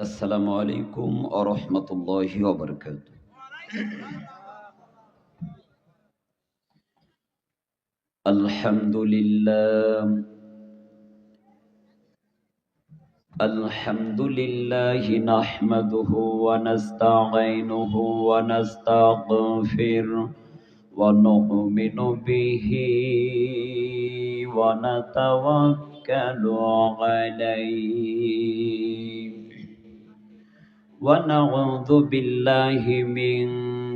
আসসালামু আলাইকুম ওয়া রাহমাতুল্লাহি ওয়া বারাকাতুহু। আলহামদুলিল্লাহ আলহামদুলিল্লাহি নাহমাদুহু ওয়া নাস্তাঈনুহু ওয়া নাস্তাগফিরুহু ওয়া নু'মিনু বিহি ওয়া নাতাওয়াক্কালু আলাইহি ونعوذ بالله من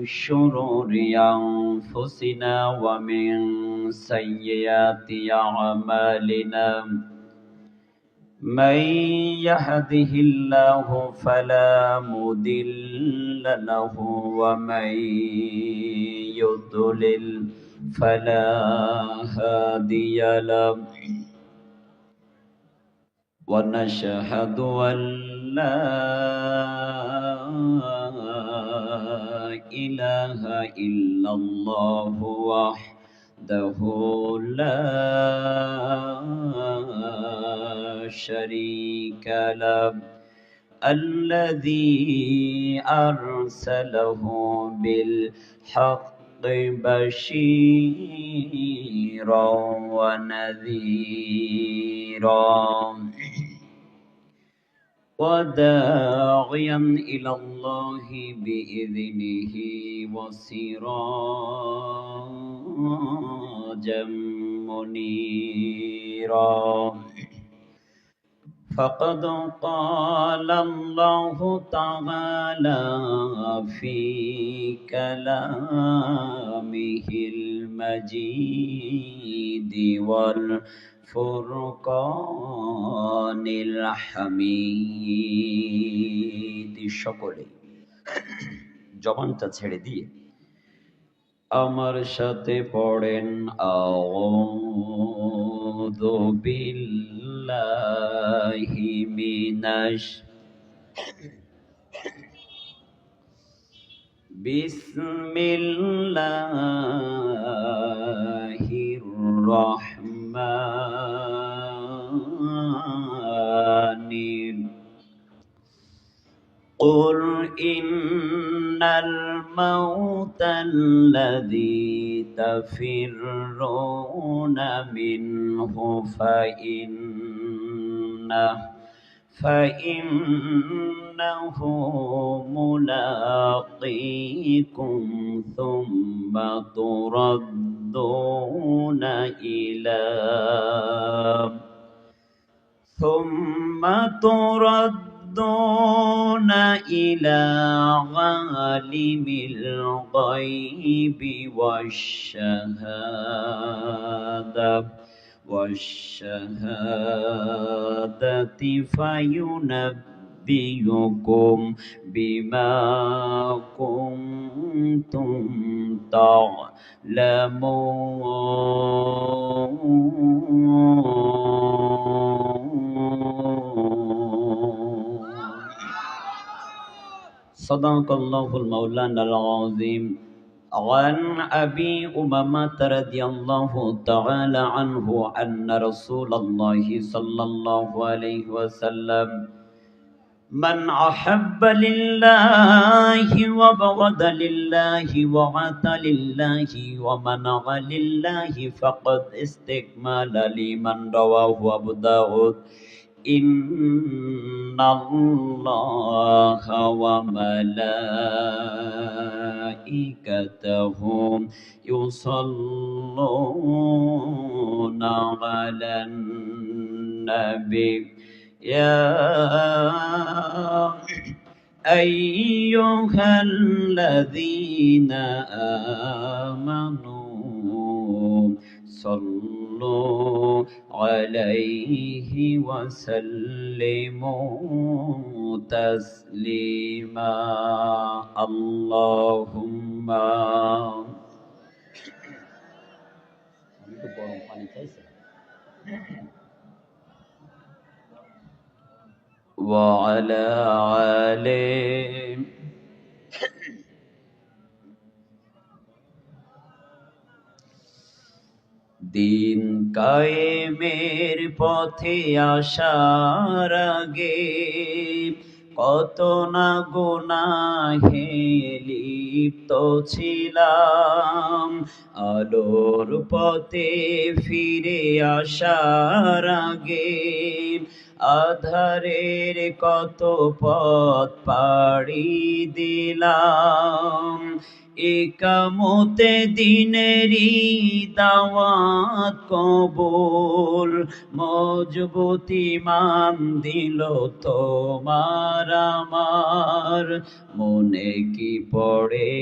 شرور أنفسنا ومن سيئات أعمالنا من يهده الله فلا مضل له ومن يضلل فلا هادي له ونشهد أن لا إله إلا الله وحده لا شريك له الذي أرسله بالحق بشيرا ونذيرا وداعيا إلى الله بإذنه وسراجا منيرا فقد قال الله تعالى في كلامه المجيد والفرقان الحميد সকলে জবানটা ছেড়ে দিয়ে আমার সাথে পড়েন আউযু বিল্লাহি মিনাশ বিসমিল্লাহির রহমানির قل إن الموت الذي تفرون منه فإنه ملاقيكم ثم تردون إلى عالم الغيب والشهادة فينبئكم بما كنتم تعلمون صدق الله المولانا العظيم عن أبي أمامة رضي الله تعالى عنه أن رسول الله صلى الله عليه وسلم من أحب لله وبغض لله وعطى لله ومنع لله فقد استكمل لمن رواه أبو داود إن الله وملائكته يصلون على النبي يا أيها الذين آمنوا صلوا عليه وسلموا تسليما اللهم وعلى آله দিন কায়েমের পথে আসার আগে কত না গুনাহে লিপ্ত ছিলাম, আলোর পথে ফিরে আসার আগে আধারের কত পথ পাড়ি দিলাম। একামতে দিনেরই দাওয়াত কবুল, মজবুতি মান দিল তোমার আমার। মনে কি পড়ে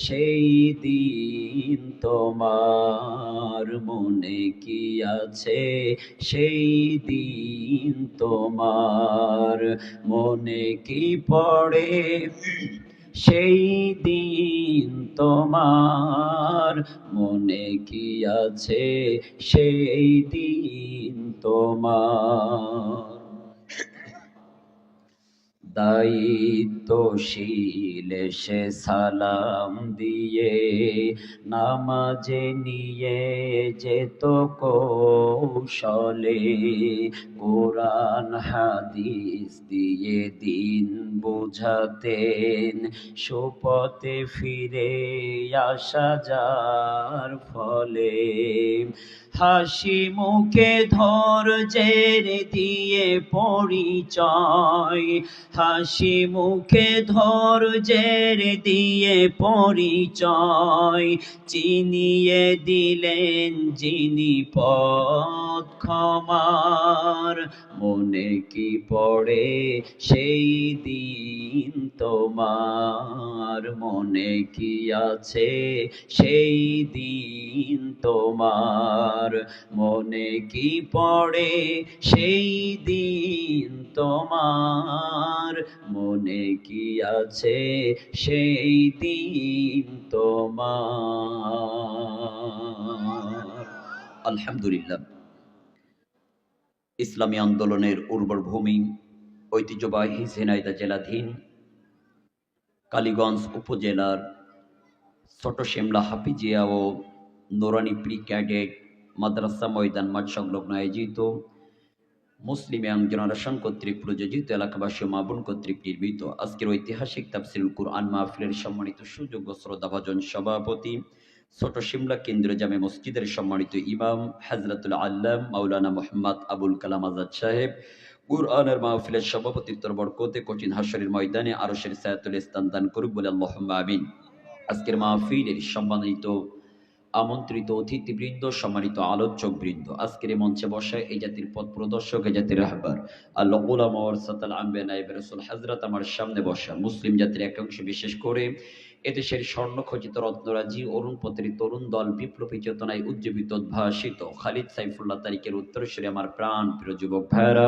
সেই দিন তোমার, মনে কি আছে সেই দিন তোমার, মনে কি পড়ে সেই দিন তোমার, মনে কি আছে সেই দিন তোমার। দায়িত্বশীল এসে সালাম দিয়ে নামাজে নিয়ে যেত কৌশলে, কোরআন হাদিস দিয়ে দিন বুঝাতেন, সুপথে ফিরে আসা যার ফলে। হাসি মুখে ধৈর্যের দিয়ে পরিচয়, হাসি মুখে ধৈর্যের দিয়ে পরিচয়, চিনিয়ে দিলেন যিনি পথ ক্ষমার। মনে কি পড়ে সেই দিন তোমার, মনে কি আছে সেই দিন তোমার, মনে কি পড়ে সেই দিন তোমার, মনে কি আছে সেই দিন তোমার। আলহামদুলিল্লাহ, ইসলামী আন্দোলনের উর্বর ভূমি, ঐতিহ্যবাহী ঝিনাইদহ জেলাধীন কালীগঞ্জ উপজেলার ছোট শিমলা হাফিজিয়া ও নোরানি প্রি ক্যাডেট মাদ্রাসা ময়দান মাঠ সংলগ্ন আয়োজিত মুসলিম ইয়াং জেনারেশন কর্তৃক প্রযোজিত, এলাকাবাসী মা বোন কর্তৃক নির্মিত আজকের ঐতিহাসিক তাফসিরুল কুরআন মাহফিলের সম্মানিত সুযোগ্য শ্রদ্ধাভাজন সভাপতি, ছোট শিমলা কেন্দ্রীয় জামে মসজিদের সম্মানিত ইমাম হযরতুল আল্লাম মাওলানা মুহাম্মদ আবুল কালাম আজাদ সাহেব, কুরআনের মাহফিলের সভাপতিত্বর বরকতে কঠিন হাসরের ময়দানে আরশের ছায়াতলে স্থান দান করুক বলে আল্লাহুম্মা আমিন। আজকের মাহফিলের সম্মানিত আমন্ত্রিত অতিথিবৃন্দ, সম্মানিত আলোচক বৃন্দ, আজকের এই মঞ্চে বসা এই জাতির পথ প্রদর্শক, এই জাতির রাহবার আল্লাহ উলামা ওয়ারাসাতুল আম্বিয়া নায়েব রাসূল হযরত আমার সামনে বসা মুসলিম জাতির একাংশ, বিশেষ করে এদেশের স্বর্ণখচিত রত্নরাজি অরুণপথের তরুণ দল, বিপ্লবী চেতনায় উজ্জীবিত উদ্ভাসিত খালিদ সাইফুল্লাহ তারিকের উত্তরসূরি আমার প্রাণ প্রিয় যুবক ভাইয়েরা,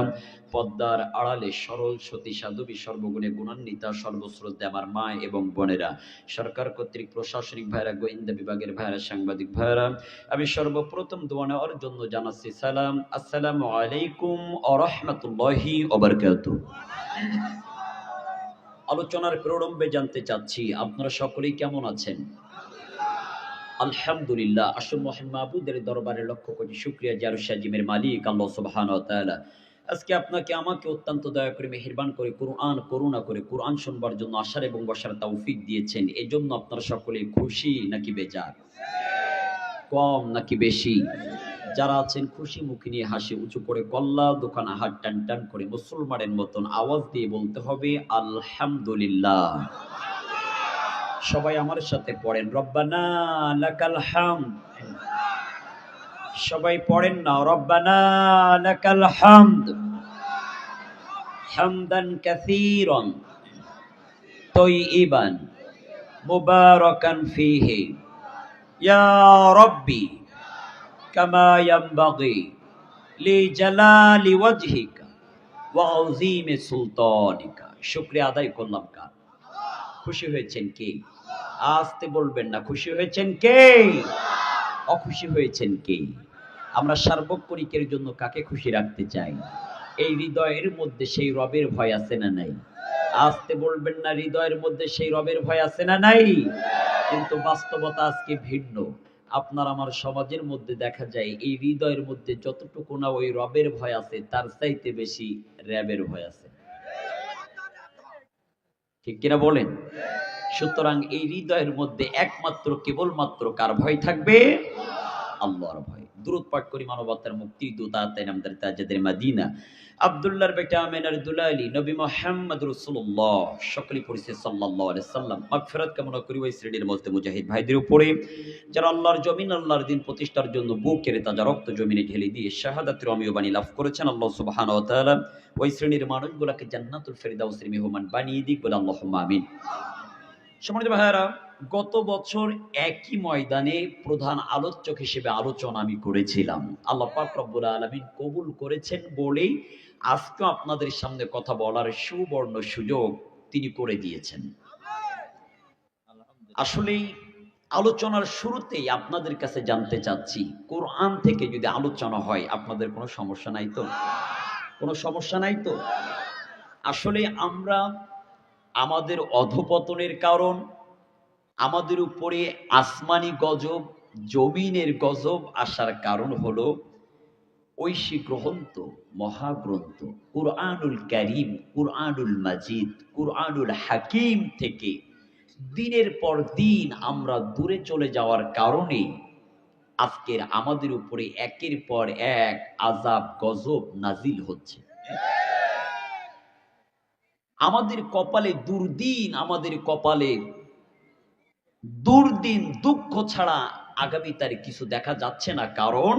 পদ্মার আড়ালে সরল সতী সাধবী সর্বগুণে গুণান্বিতা সর্বশ্রদ্ধা আমার মা এবং বোনেরা, সরকার কর্তৃক প্রশাসনিক ভাইয়েরা, গোয়েন্দা বিভাগের ভাইয়েরা, সাংবাদিক ভাইয়েরা, আমি সর্বপ্রথম দোয়া নেওয়ার জন্য জানাচ্ছি সালাম। আসসালামু আলাইকুম ওয়া রাহমাতুল্লাহি ওয়া বারাকাতুহু। আলোচনার প্রারম্ভে জানতে চাচ্ছি আপনারা সকলেই কেমন আছেন? আলহামদুলিল্লাহ। আসুন মহান মাবুদের দরবারে লক্ষ কোটি শুকরিয়া, জারু সাজিমের মালিক আল্লাহ সুবহানাহু ওয়া তাআলা আজকে আপনাকে আমাকে অত্যন্ত দয়া করে মেহেরবান করে করুণা করে কোরআন শুনবার জন্য আসার এবং বসার তৌফিক দিয়েছেন। এজন্য আপনারা সকলে খুশি নাকি বেজার? কম নাকি বেশি? যারা আছেন খুশি মুখে নিয়ে হাসি উঁচু করে কল্লা দোকান হাত টান টান করে মুসলমানের মতন আওয়াজ দিয়ে বলতে হবে আলহামদুলিল্লাহ। সবাই আমার সাথে পড়েন রব্বানা লাকাল হামদ। সবাই পড়েন না রব্বানা লাকাল হামদ হামদান কাসীরান তাইয়িবান মুবারাকান ফীহি ইয়া রাব্বি কামা ইয়ানবাগি লিজালালি ওয়াজহিকা ওয়া আযীমি সুলতানিকা। শুকরিয়া আদায় করলাম কার? খুশি হয়েছেন কে? আস্তে বলবেন না। খুশি হয়েছেন কে? অখুশি হয়েছেন কে? আমরা সার্বক্ষণিকের জন্য কাকে খুশি রাখতে চাই? এই হৃদয়ের মধ্যে সেই রবের ভয় আছে না নাই? আস্তে বলবেন না। হৃদয়ের মধ্যে সেই রবের ভয় আছে না নাই? কিন্তু বাস্তবতা আজকে ভিন্ন। আপনার আমার সমাজের মধ্যে দেখা যায় এই হৃদয়ের মধ্যে যতটুকু না ওই রবের ভয় আছে, তার চাইতে বেশি র্যাবের ভয় আছে। ঠিক কিনা বলেন? সুতরাং এই হৃদয়ের মধ্যে একমাত্র কেবলমাত্র কার ভয় থাকবে? আল্লাহর ভয়। দুরূদ পাঠ করি মানবতার মুক্তির দূত আতেন আমাদের তাজেদের মদিনা আব্দুল্লাহর বেটা আমিনার দুলালি নবী মুহাম্মদ রাসূলুল্লাহ সকলেই পড়ছে সাল্লাল্লাহু আলাইহি সাল্লাম। মাগফিরাত কামনা করি ওই শ্রেণীর মধ্যে মুজাহিদ ভাইদের উপরে যারা আল্লাহর জমিন আল্লাহর দিন প্রতিষ্ঠার জন্য বুক কেড়ে তাজা রক্ত জমিনে ঢেলে দিয়ে শাহাদাতের অমীয় বাণী লাভ করেছেন। আল্লাহ সুবহানাহু ওয়া তাআলা ওই শ্রেণীর মানুষগুলোকে জান্নাতুল ফেরদাউসের মেহমান বানিয়ে দিক বলে আল্লাহুম্মা আমিন। সম্মানিত ভাইয়েরা, গত বছর একই ময়দানে প্রধান আলোচক হিসেবে আলোচনা আমি করেছিলাম। আল্লাহ পাক রব্বুল আলামিন কবুল করেছেন বলেই আজকে আপনাদের সামনে কথা বলার সুবর্ণ সুযোগ তিনি করে দিয়েছেন। আসলেই আলোচনার শুরুতেই আপনাদের কাছে জানতে চাচ্ছি, কোরআন থেকে যদি আলোচনা হয় আপনাদের কোনো সমস্যা নাই তো? কোনো সমস্যা নাই তো? আসলে আমরা আমাদের অধপতনের কারণ, আমাদের উপরে আসমানি গজব, জমিনের গজব আসার কারণ হলো ঐশী গ্রন্থ, মহাগ্রন্থ কুরআনুল কারীম, কুরআনুল মাজিদ, কুরআনুল হাকিম থেকে দিনের পর দিন আমরা দূরে চলে যাওয়ার কারণে আজকের আমাদের উপরে একের পর এক আযাব গজব নাজিল হচ্ছে। আমাদের কপালে দুর্দিন, আমাদের কপালে দুর্দিন দুঃখ ছাড়া আগামী তারিখ কিছু দেখা যাচ্ছে না। কারণ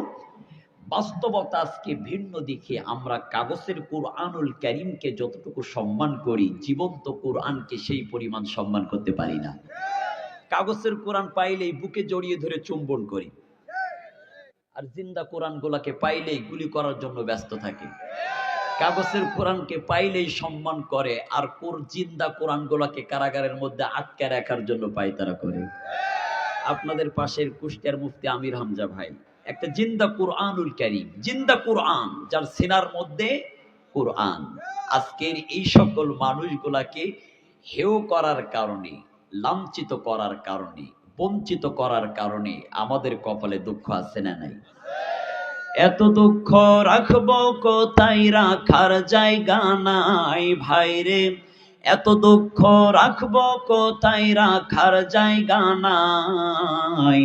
বাস্তবতা আজকে ভিন্ন দিকে। আমরা কাগজের কুরআনুল কারীমকে যতটুকু সম্মান করি, জীবন্ত কুরআনকে সেই পরিমাণ সম্মান করতে পারি না। কাগজের কোরআন পাইলেই বুকে জড়িয়ে ধরে চুম্বন করি, আর জিন্দা কোরআনগুলোকে পাইলেই গুলি করার জন্য ব্যস্ত থাকি। কাগজের কোরআনকে পাইলেই সম্মান করে, আর জিন্দা কোরআনগুলোকে কারাগারের মধ্যে আটকে রাখার জন্য পায়তারা করে। আপনাদের পাশের কুষ্টিয়ার মুফতি আমির হামজা ভাই একটা জিন্দা কুরআনুল কারীম, জিন্দা কুরআন, যার সিনার মধ্যে কুরআন। আজকের এই সকল মানুষগুলাকে হেয় করার কারণে, লাঞ্ছিত করার কারণে, বঞ্চিত করার কারণে আমাদের কপালে দুঃখ আছে না নাই? এত দুঃখ রাখবো কোথায়, রাখার জায়গা নাই ভাইরে। এত দুঃখ রাখবো কোথায়, রাখার জায়গা নাই।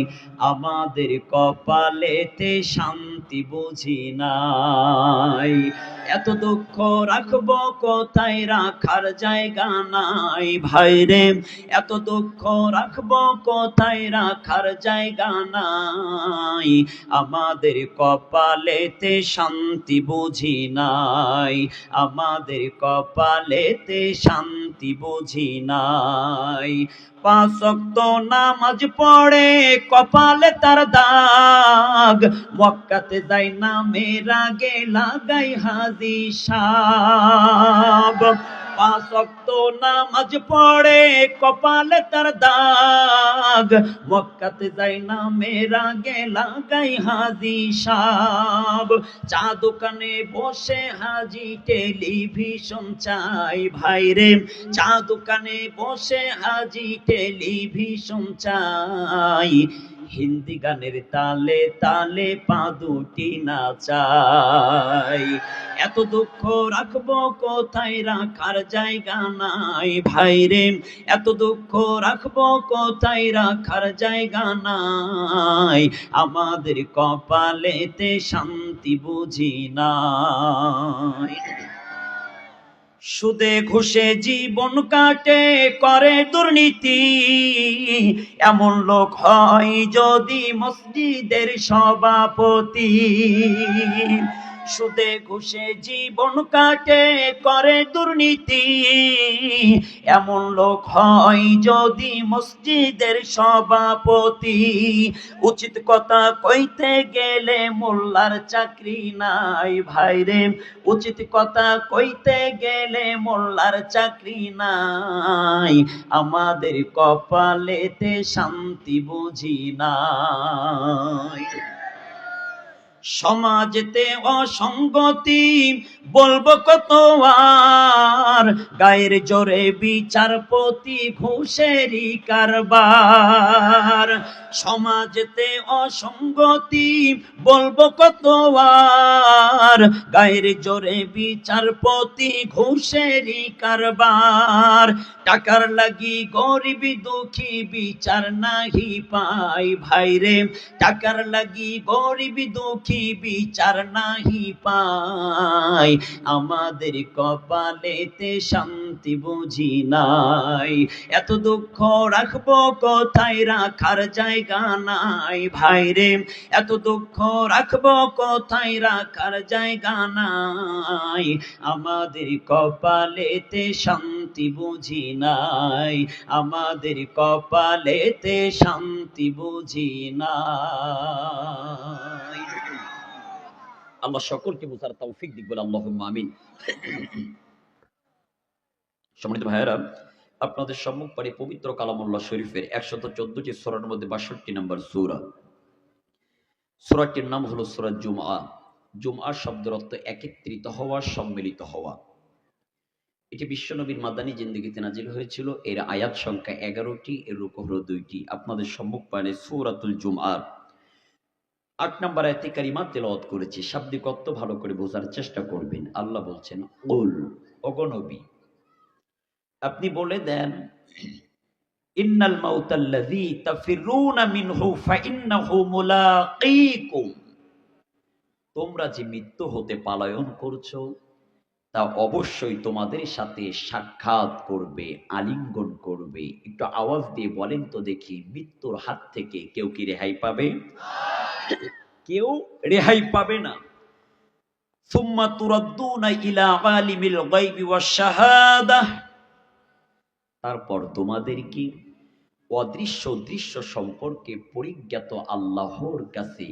আমাদের কপালেতে শান্তি বুঝি নাই। এত দুঃখ রাখবো কোথায়, রাখার জায়গা নাই ভাইরে। এত দুঃখ রাখবো কোথায়, রাখার জায়গা নাই। আমাদের কপালেতে শান্তি বুঝি নাই। আমাদের কপালেতে শান্তি বুঝি নাই। 5 ওয়াক্ত নামাজ পড়ে কপালে তার দাগ, মক্কাতে যাই না মেরা গে লাগাই হাজি সাব। 5 ওয়াক্ত নামাজ পড়ে কপালে তার দাগ, মক্কাতে যাই না মেরা গে লাগাই হাজি সাব। চা দোকানে বসে হাজি টেলিভিশন চাই ভাইরে। চা দোকানে বসে হাজি টেলিভিশন চাই। হিন্দি গানের তালে তালে পা দুটি নাচাই। এত দুঃখ রাখবো কোথায়, রাখার জায়গা নাই ভাইরে। এত দুঃখ রাখবো কোথায়, রাখার জায়গা নাই। আমাদের কপালেতে শান্তি বুঝি নাই। সুদে ঘুষে জীবন কাটে করে দুর্নীতি, এমন লোক হয় যদি মসজিদের সভাপতি। সুদে ঘুষে জীবন কাটে করে দুর্নীতি, এমন লোক হয় যদি মসজিদের সভাপতি। উচিত কথা কইতে গেলে মোল্লার চাকরি নাই ভাইরে। উচিত কথা কইতে গেলে মোল্লার চাকরি নাই। আমাদের কপালেতে শান্তি বুঝি নাই। সমাজেতে অসঙ্গতি বলবো কত আর, গায়ের জোরে বিচারপতি ঘুষেরই কারবার। সমাজেতে অসঙ্গতি বলবো কত আর, গায়ের জোরে বিচারপতি ঘুষেরই কারবার। টাকার লাগি গরিব দুঃখী বিচার নাহি পাই ভাইরে, টাকার লাগি গরিব দুঃখী বিচার নাহি পাই। আমাদের কপালেতে শান্তি বুঝি নাই, এত দুঃখ রাখবো কোথায়, রাখার জায়গা নাই ভাইরে, এত দুঃখ রাখবো কোথায়, রাখার জায়গা নাই। আমাদের কপালেতে শান্তি বুঝি নাই, আমাদের কপালেতে শান্তি বুঝি নাই। আল্লাহ সকলকে বুঝার তৌফিক দিক বলে আল্লাহুম্মা আমিন। সম্মানিত ভাইয়েরা, আপনাদের সম্মুখ পারে পবিত্র কালামুল্লাহ শরীফের 114টি সূরার মধ্যে 62 নম্বর সূরা। সূরাটির নাম হলো সূরা জুমআ। জুমআ শব্দের অর্থ একত্রিত হওয়া, সম্মিলিত হওয়া। এটি বিশ্বনবীর মাদানী জিন্দেগিতে নাজিল হয়েছিল। এর আয়াত সংখ্যা 11টি, এর রুকু হলো 2টি। আপনাদের সম্মুখ পানে সূরাতুল জুমআর 8 নম্বর আয়াতে কারিমা তেলাওয়াত করেছি। শাব্দিক অর্থ ভালো করে বোঝার চেষ্টা করবেন। আল্লাহ বলছেন, কুল, ওগো নবী, আপনি বলে দেন, ইন্নাল মাউতাল্লাযী তাফিরুনা মিনহু ফাইন্নাহু মুলাকীকুম, তোমরা যে মৃত্যু হতে পলায়ন করছো তা অবশ্যই তোমাদের সাথে সাক্ষাৎ করবে, আলিঙ্গন করবে। একটু আওয়াজ দিয়ে বলেন তো দেখি, মৃত্যুর হাত থেকে কেউ কি রেহাই পাবে? কেউ রেহাই পাবে না। সুম্মা তুরাদ্দুনা ইলা আলিমিল গায়বি ওয়াশ শাহাদাহ, তারপর তোমাদের কি অদৃশ্য দৃশ্য সম্পর্কে পরিজ্ঞাত আল্লাহর কাছে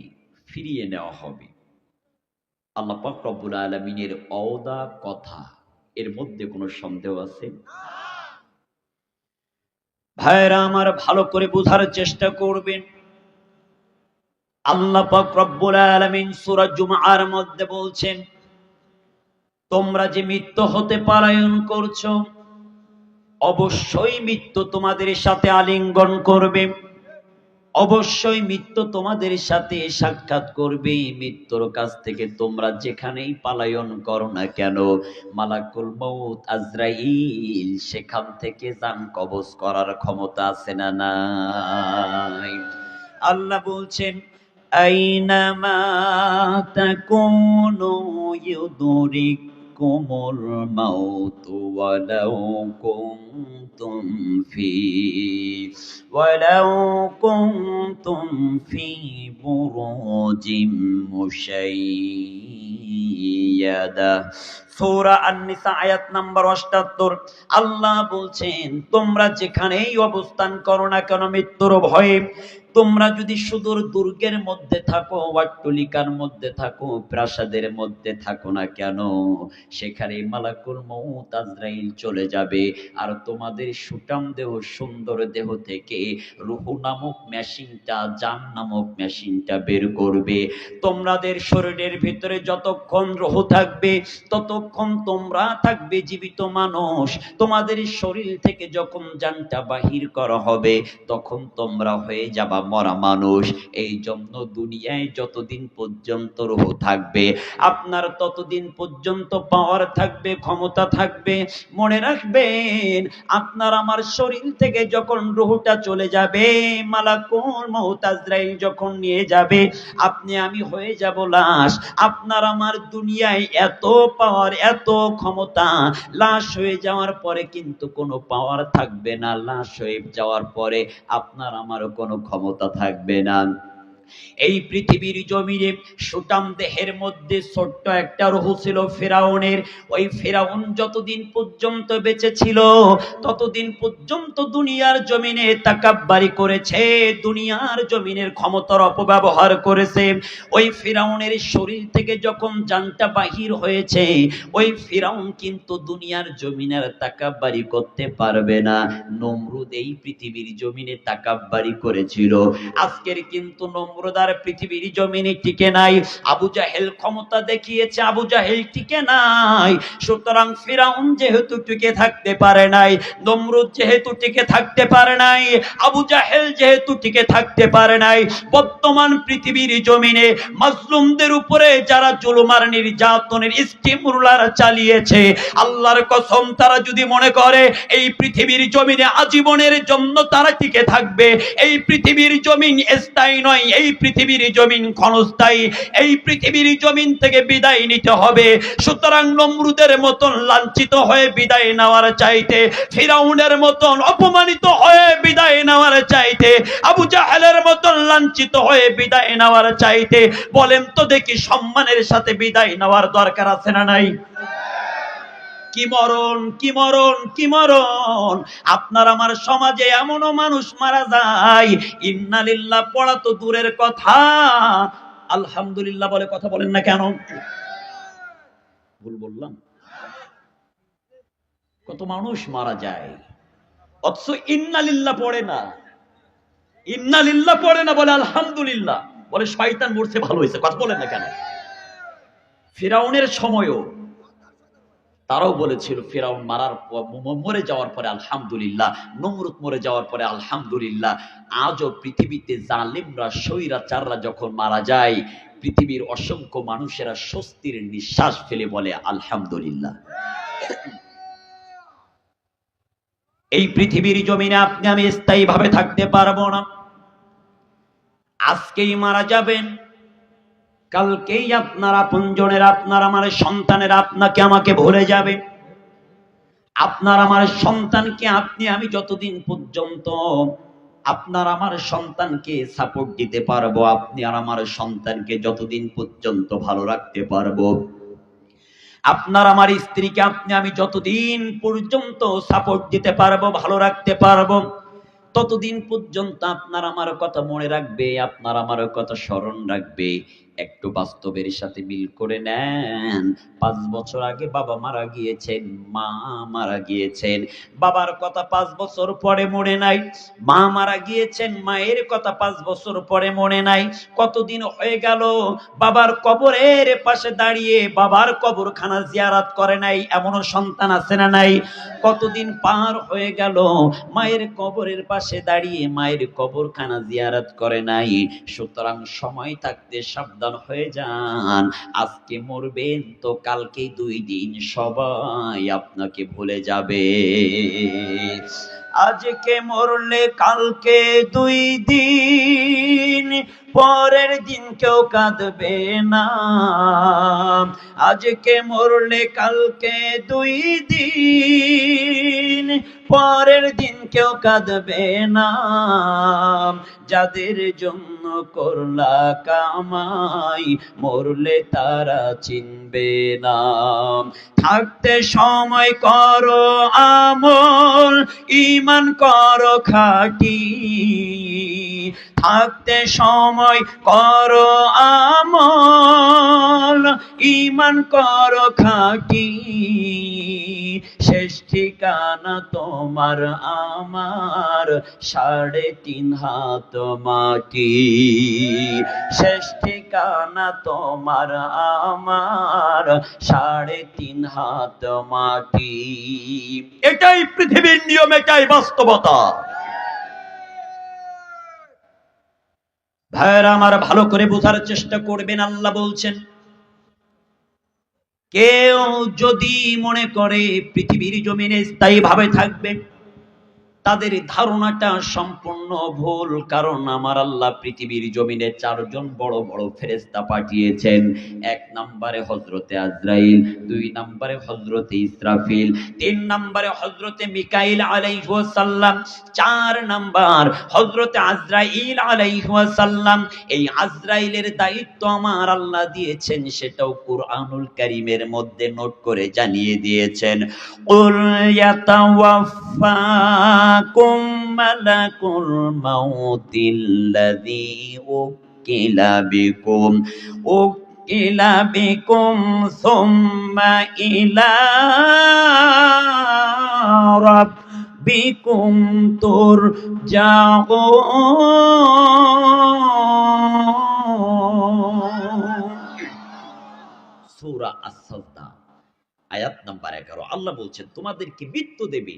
ফিরিয়ে নেওয়া হবে। আল্লাহ পাক রব্বুল আলামিনের অওদা কথা, এর মধ্যে কোনো সন্দেহ আছে? ভাইরা আমার, ভালো করে বোঝার চেষ্টা করবেন। আল্লাহ পাক রব্বুল আলামিন সূরা জুমআর মধ্যে বলছেন, তোমরা যে মৃত্যু হতে পলায়ন করছো, অবশ্যই মৃত্যু তোমাদের সাথে আলিঙ্গন করবে, অবশ্যই মৃত্যু তোমাদের সাথে সাক্ষাৎ করবে। মৃত্যুর কাছ থেকে তোমরা যেখানেই পলায়ন করো না কেন, মালাকুল মউত আজরাইল সেখান থেকে জান কবজ করার ক্ষমতা আছে না নাই? আল্লাহ বলছেন, আইনামা তাকুনু ইউদরিকুমুল মাউত ওয়ালাউ কুনতুম ফি বুরুজিম মুশাইয়াদা। সূরা আন-নিসা আয়াত নাম্বার 78। আল্লাহ বলছেন, তোমরা যেখানেই অবস্থান করো না কেন মৃত্যুর ভয়ে, তোমরা যদি সুদূর দুর্গের মধ্যে থাকো, ওয়াট্টলিকার মধ্যে থাকো, প্রাসাদের মধ্যে থাকো না কেন, সেখানে মালাকুল মউত আজরাইল চলে যাবে আর তোমাদের সুঠাম দেহ, সুন্দর দেহ থেকে রূহ নামক মেশিনটা, জান নামক মেশিনটা বের করবে। তোমাদের শরীরের ভিতরে যতক্ষণ রূহ থাকবে ততক্ষণ তোমরা থাকবে জীবিত মানুষ। তোমাদের শরীর থেকে যখন জানটা বাহির করা হবে তখন তোমরা হয়ে যাবা মরা মানুষ। এই জন্য দুনিয়ায় যতদিন পর্যন্ত রূহ থাকবে আপনার ততদিন পর্যন্ত পাওয়ার থাকবে, ক্ষমতা থাকবে। মনে রাখবেন, আপনার আমার শরীর থেকে যখন রূহটা চলে যাবে, মালাকুল মউত আজরাইল যখন নিয়ে যাবে, আপনি আমি হয়ে যাব লাশ। আপনার আমার দুনিয়ায় এত পাওয়ার, এত ক্ষমতা, লাশ হয়ে যাওয়ার পরে কিন্তু কোনো পাওয়ার থাকবে না। লাশ হয়ে যাওয়ার পরে আপনার আমারও কোনো ক্ষমতা থাকবে না। এই পৃথিবীর জমিনে সুটাম দেহের মধ্যে ছোট্ট একটা রূহ ছিল ফেরাউনের। ওই ফেরাউন যতদিন পর্যন্ত বেঁচে ছিল ততদিন পর্যন্ত দুনিয়ার জমিনে তাকাব্বারি করেছে, দুনিয়ার জমিনের ক্ষমতার অপব্যবহার করেছে। ওই ফেরাউনের শরীর থেকে যখন জানটা বাহির হয়েছে, ওই ফেরাউন কিন্তু দুনিয়ার জমিনের তাকাব্বারি করতে পারবে না। নমরুদ এই পৃথিবীর জমিনে তাকাব্বারি করেছিল। আজকের কিন্তু নমরুদ নমরুদার পৃথিবীর জমিনে টিকে নাই, আবু জাহেল ক্ষমতা দেখিয়েছে, আবু জাহেল টিকে নাই। সুতরাং ফিরাউন যেহেতু টিকে থাকতে পারে নাই, নমরুদ যেহেতু টিকে থাকতে পারে নাই, আবু জাহেল যেহেতু টিকে থাকতে পারে নাই, বর্তমান পৃথিবীর জমিনে মাজলুমদের উপরে যারা জুলুম আর নির্যাতনের স্টিম রুলার চালিয়েছে, আল্লাহর কসম তারা যদি মনে করে এই পৃথিবীর জমিনে আজীবনের জন্য তারা টিকে থাকবে, এই পৃথিবীর জমিন স্থায়ী নয়, এই পৃথিবীর জমিন ক্ষণস্থায়ী, এই পৃথিবীর জমিন থেকে বিদায় নিতে হবে। সুতরাং নমরুদের মতন লাঞ্ছিত হয়ে বিদায় নেওয়ার চাইতে, ফিরাউনের মতন অপমানিত হয়ে বিদায় নেওয়ার চাইতে, আবু জাহেলের মতন লাঞ্ছিত হয়ে বিদায় নেওয়ার চাইতে, বলেন তো দেখি সম্মানের সাথে বিদায় নেওয়ার দরকার আছে না নাই? কি মরণ, কি মরণ, কি মরণ! আপনার আমার সমাজে এমনও মানুষ মারা যায়, ইন্না লিল্লাহ পড়া তো দূরের কথা, আলহামদুলিল্লাহ বলে কথা বলেন না কেন? ভুল বললাম? কত মানুষ মারা যায় অথচ ইন্না লিল্লাহ পড়ে না, ইন্না লিল্লাহ পড়ে না, বলে আলহামদুলিল্লাহ, বলে শয়তান মরছে ভালো হয়েছে। কথা বলেন না কেন? ফিরাউনের সময়ও তারাও বলেছিল, ফিরাউন মরে যাওয়ার পরে আলহামদুলিল্লাহ, নমরুদ মরে যাওয়ার পরে আলহামদুলিল্লাহ। আজও পৃথিবীতে জালিমরা, স্বৈরাচাররা যখন মারা যায়, পৃথিবীর অসংখ্য মানুষেরা স্বস্তির নিঃশ্বাস ফেলে বলে আলহামদুলিল্লাহ। এই পৃথিবীর জমিনে আপনি আমি স্থায়ী ভাবে থাকতে পারবো না। আজকেই মারা যাবেন, কালকেই আপনার আপনজনের, আপনার আমার সন্তানেরা আপনাকে আমাকে ভুলে যাবে। আপনার আমার সন্তানকে আপনি আমি যতদিন পর্যন্ত আপনার আমার সন্তানকে সাপোর্ট দিতে পারবো, আপনি আর আমার সন্তানকে যতদিন পর্যন্ত ভালো রাখতে পারবো, আপনার আমার স্ত্রীকে আপনি আমি যতদিন পর্যন্ত সাপোর্ট দিতে পারবো, ভালো রাখতে পারবো, ততদিন পর্যন্ত আপনার আমার কথা মনে রাখবে, আপনার আমার কথা স্মরণ রাখবে। একটু বাস্তবের সাথে মিল করে নেন। 5 বছর আগে বাবা মারা গিয়েছেন, মা মারা গিয়েছেন, বাবার কথা 5 বছর পরে মনে নাই, মা মারা গিয়েছেন, মায়ের কথা 5 বছর পরে মনে নাই। কতদিন হয়ে গেল বাবার কবরের পাশে দাঁড়িয়ে বাবার কবরখানা জিয়ারত করে নাই, এমনও সন্তান আছে না নাই? কতদিন পার হয়ে গেল মায়ের কবরের পাশে দাঁড়িয়ে মায়ের কবরখানা জিয়ারত করে নাই। সুতরাং সময় থাকতে সাবধান হয়ে যান। আজকে মরবেন তো কালকেই 2 দিন সবাই আপনাকে ভুলে যাবে। আজকে মরলে কালকে 2 দিন, পরের দিন কেউ কাঁদবে না। আজকে মরলে কালকে 2 দিন, পরের দিন কেউ কাঁদবে না। যাদের জন্য করলা কামাই, মরলে তারা চিনবে না। থাকতে সময় করো আমল, ঈমান করো খাঁটি। থাকতে সময় করো আমল, ঈমান করো খাঁটি। শেষ ঠিকানা তোমার আমার 3.5 হাত মাটি। শেষ ঠিকানা তোমার আমার 3.5 হাত মাটি। এটাই পৃথিবীর নিয়ম, এটাই বাস্তবতা। ভাইরা আমার, ভালো করে বোঝার চেষ্টা করবেন। আল্লাহ বলছেন, কেউ যদি মনে করে পৃথিবীর জমিনে স্থায়ী ভাবে থাকবে, তাদের ধারণাটা সম্পূর্ণ ভুল। কারণ আমার আল্লাহ পৃথিবীর জমিনে 4 জন বড় বড় ফেরেশতা পাঠিয়েছেন। 1 নম্বরে হযরতে আজরাইল, 2 নম্বরে হযরতে ইসরাফিল, 3 নম্বরে হযরতে মিকাইল আলাইহিস সালাম, 4 নম্বর হযরতে আজরাইল আলাইহিস সালাম। এই আজরাইলের দায়িত্ব আমার আল্লাহ দিয়েছেন, সেটাও কুরআনুল কারীমের মধ্যে নোট করে জানিয়ে দিয়েছেন। কুল ইয়াতাওয়াফফাকুম মালাকুল মাউতিল্লাযী উকিলা বিকুম সুম্মা ইলা রাব্বিকুম তুরজাউন। আল্লাহ বলছেন তোমাদেরকে মৃত্যু দেবে,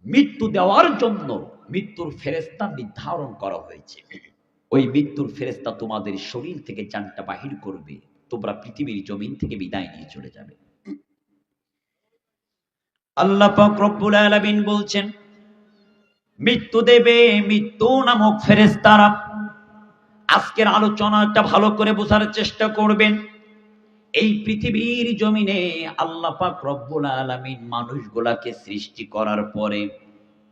মৃত্যু দেওয়ার জন্য মৃত্যুর ফেরেশতা নির্ধারণ করা হয়েছে। ওই মৃত্যুর ফেরেশতা তোমাদের শরীর থেকে জানটা বাহির করবে, তোমরা পৃথিবীর জমিন থেকে বিদায় নিয়ে চলে যাবে। আল্লাহ পাক রব্বুল আলামিন বলছেন মৃত্যু দেবে মৃত্যু নামক ফেরেশতারা। আজকের আলোচনাটা ভালো করে বোঝার চেষ্টা করবেন। এই পৃথিবীর জমিনে আল্লাহ পাক রব্বুল আলামিন মানুষগুলাকে সৃষ্টি করার পরে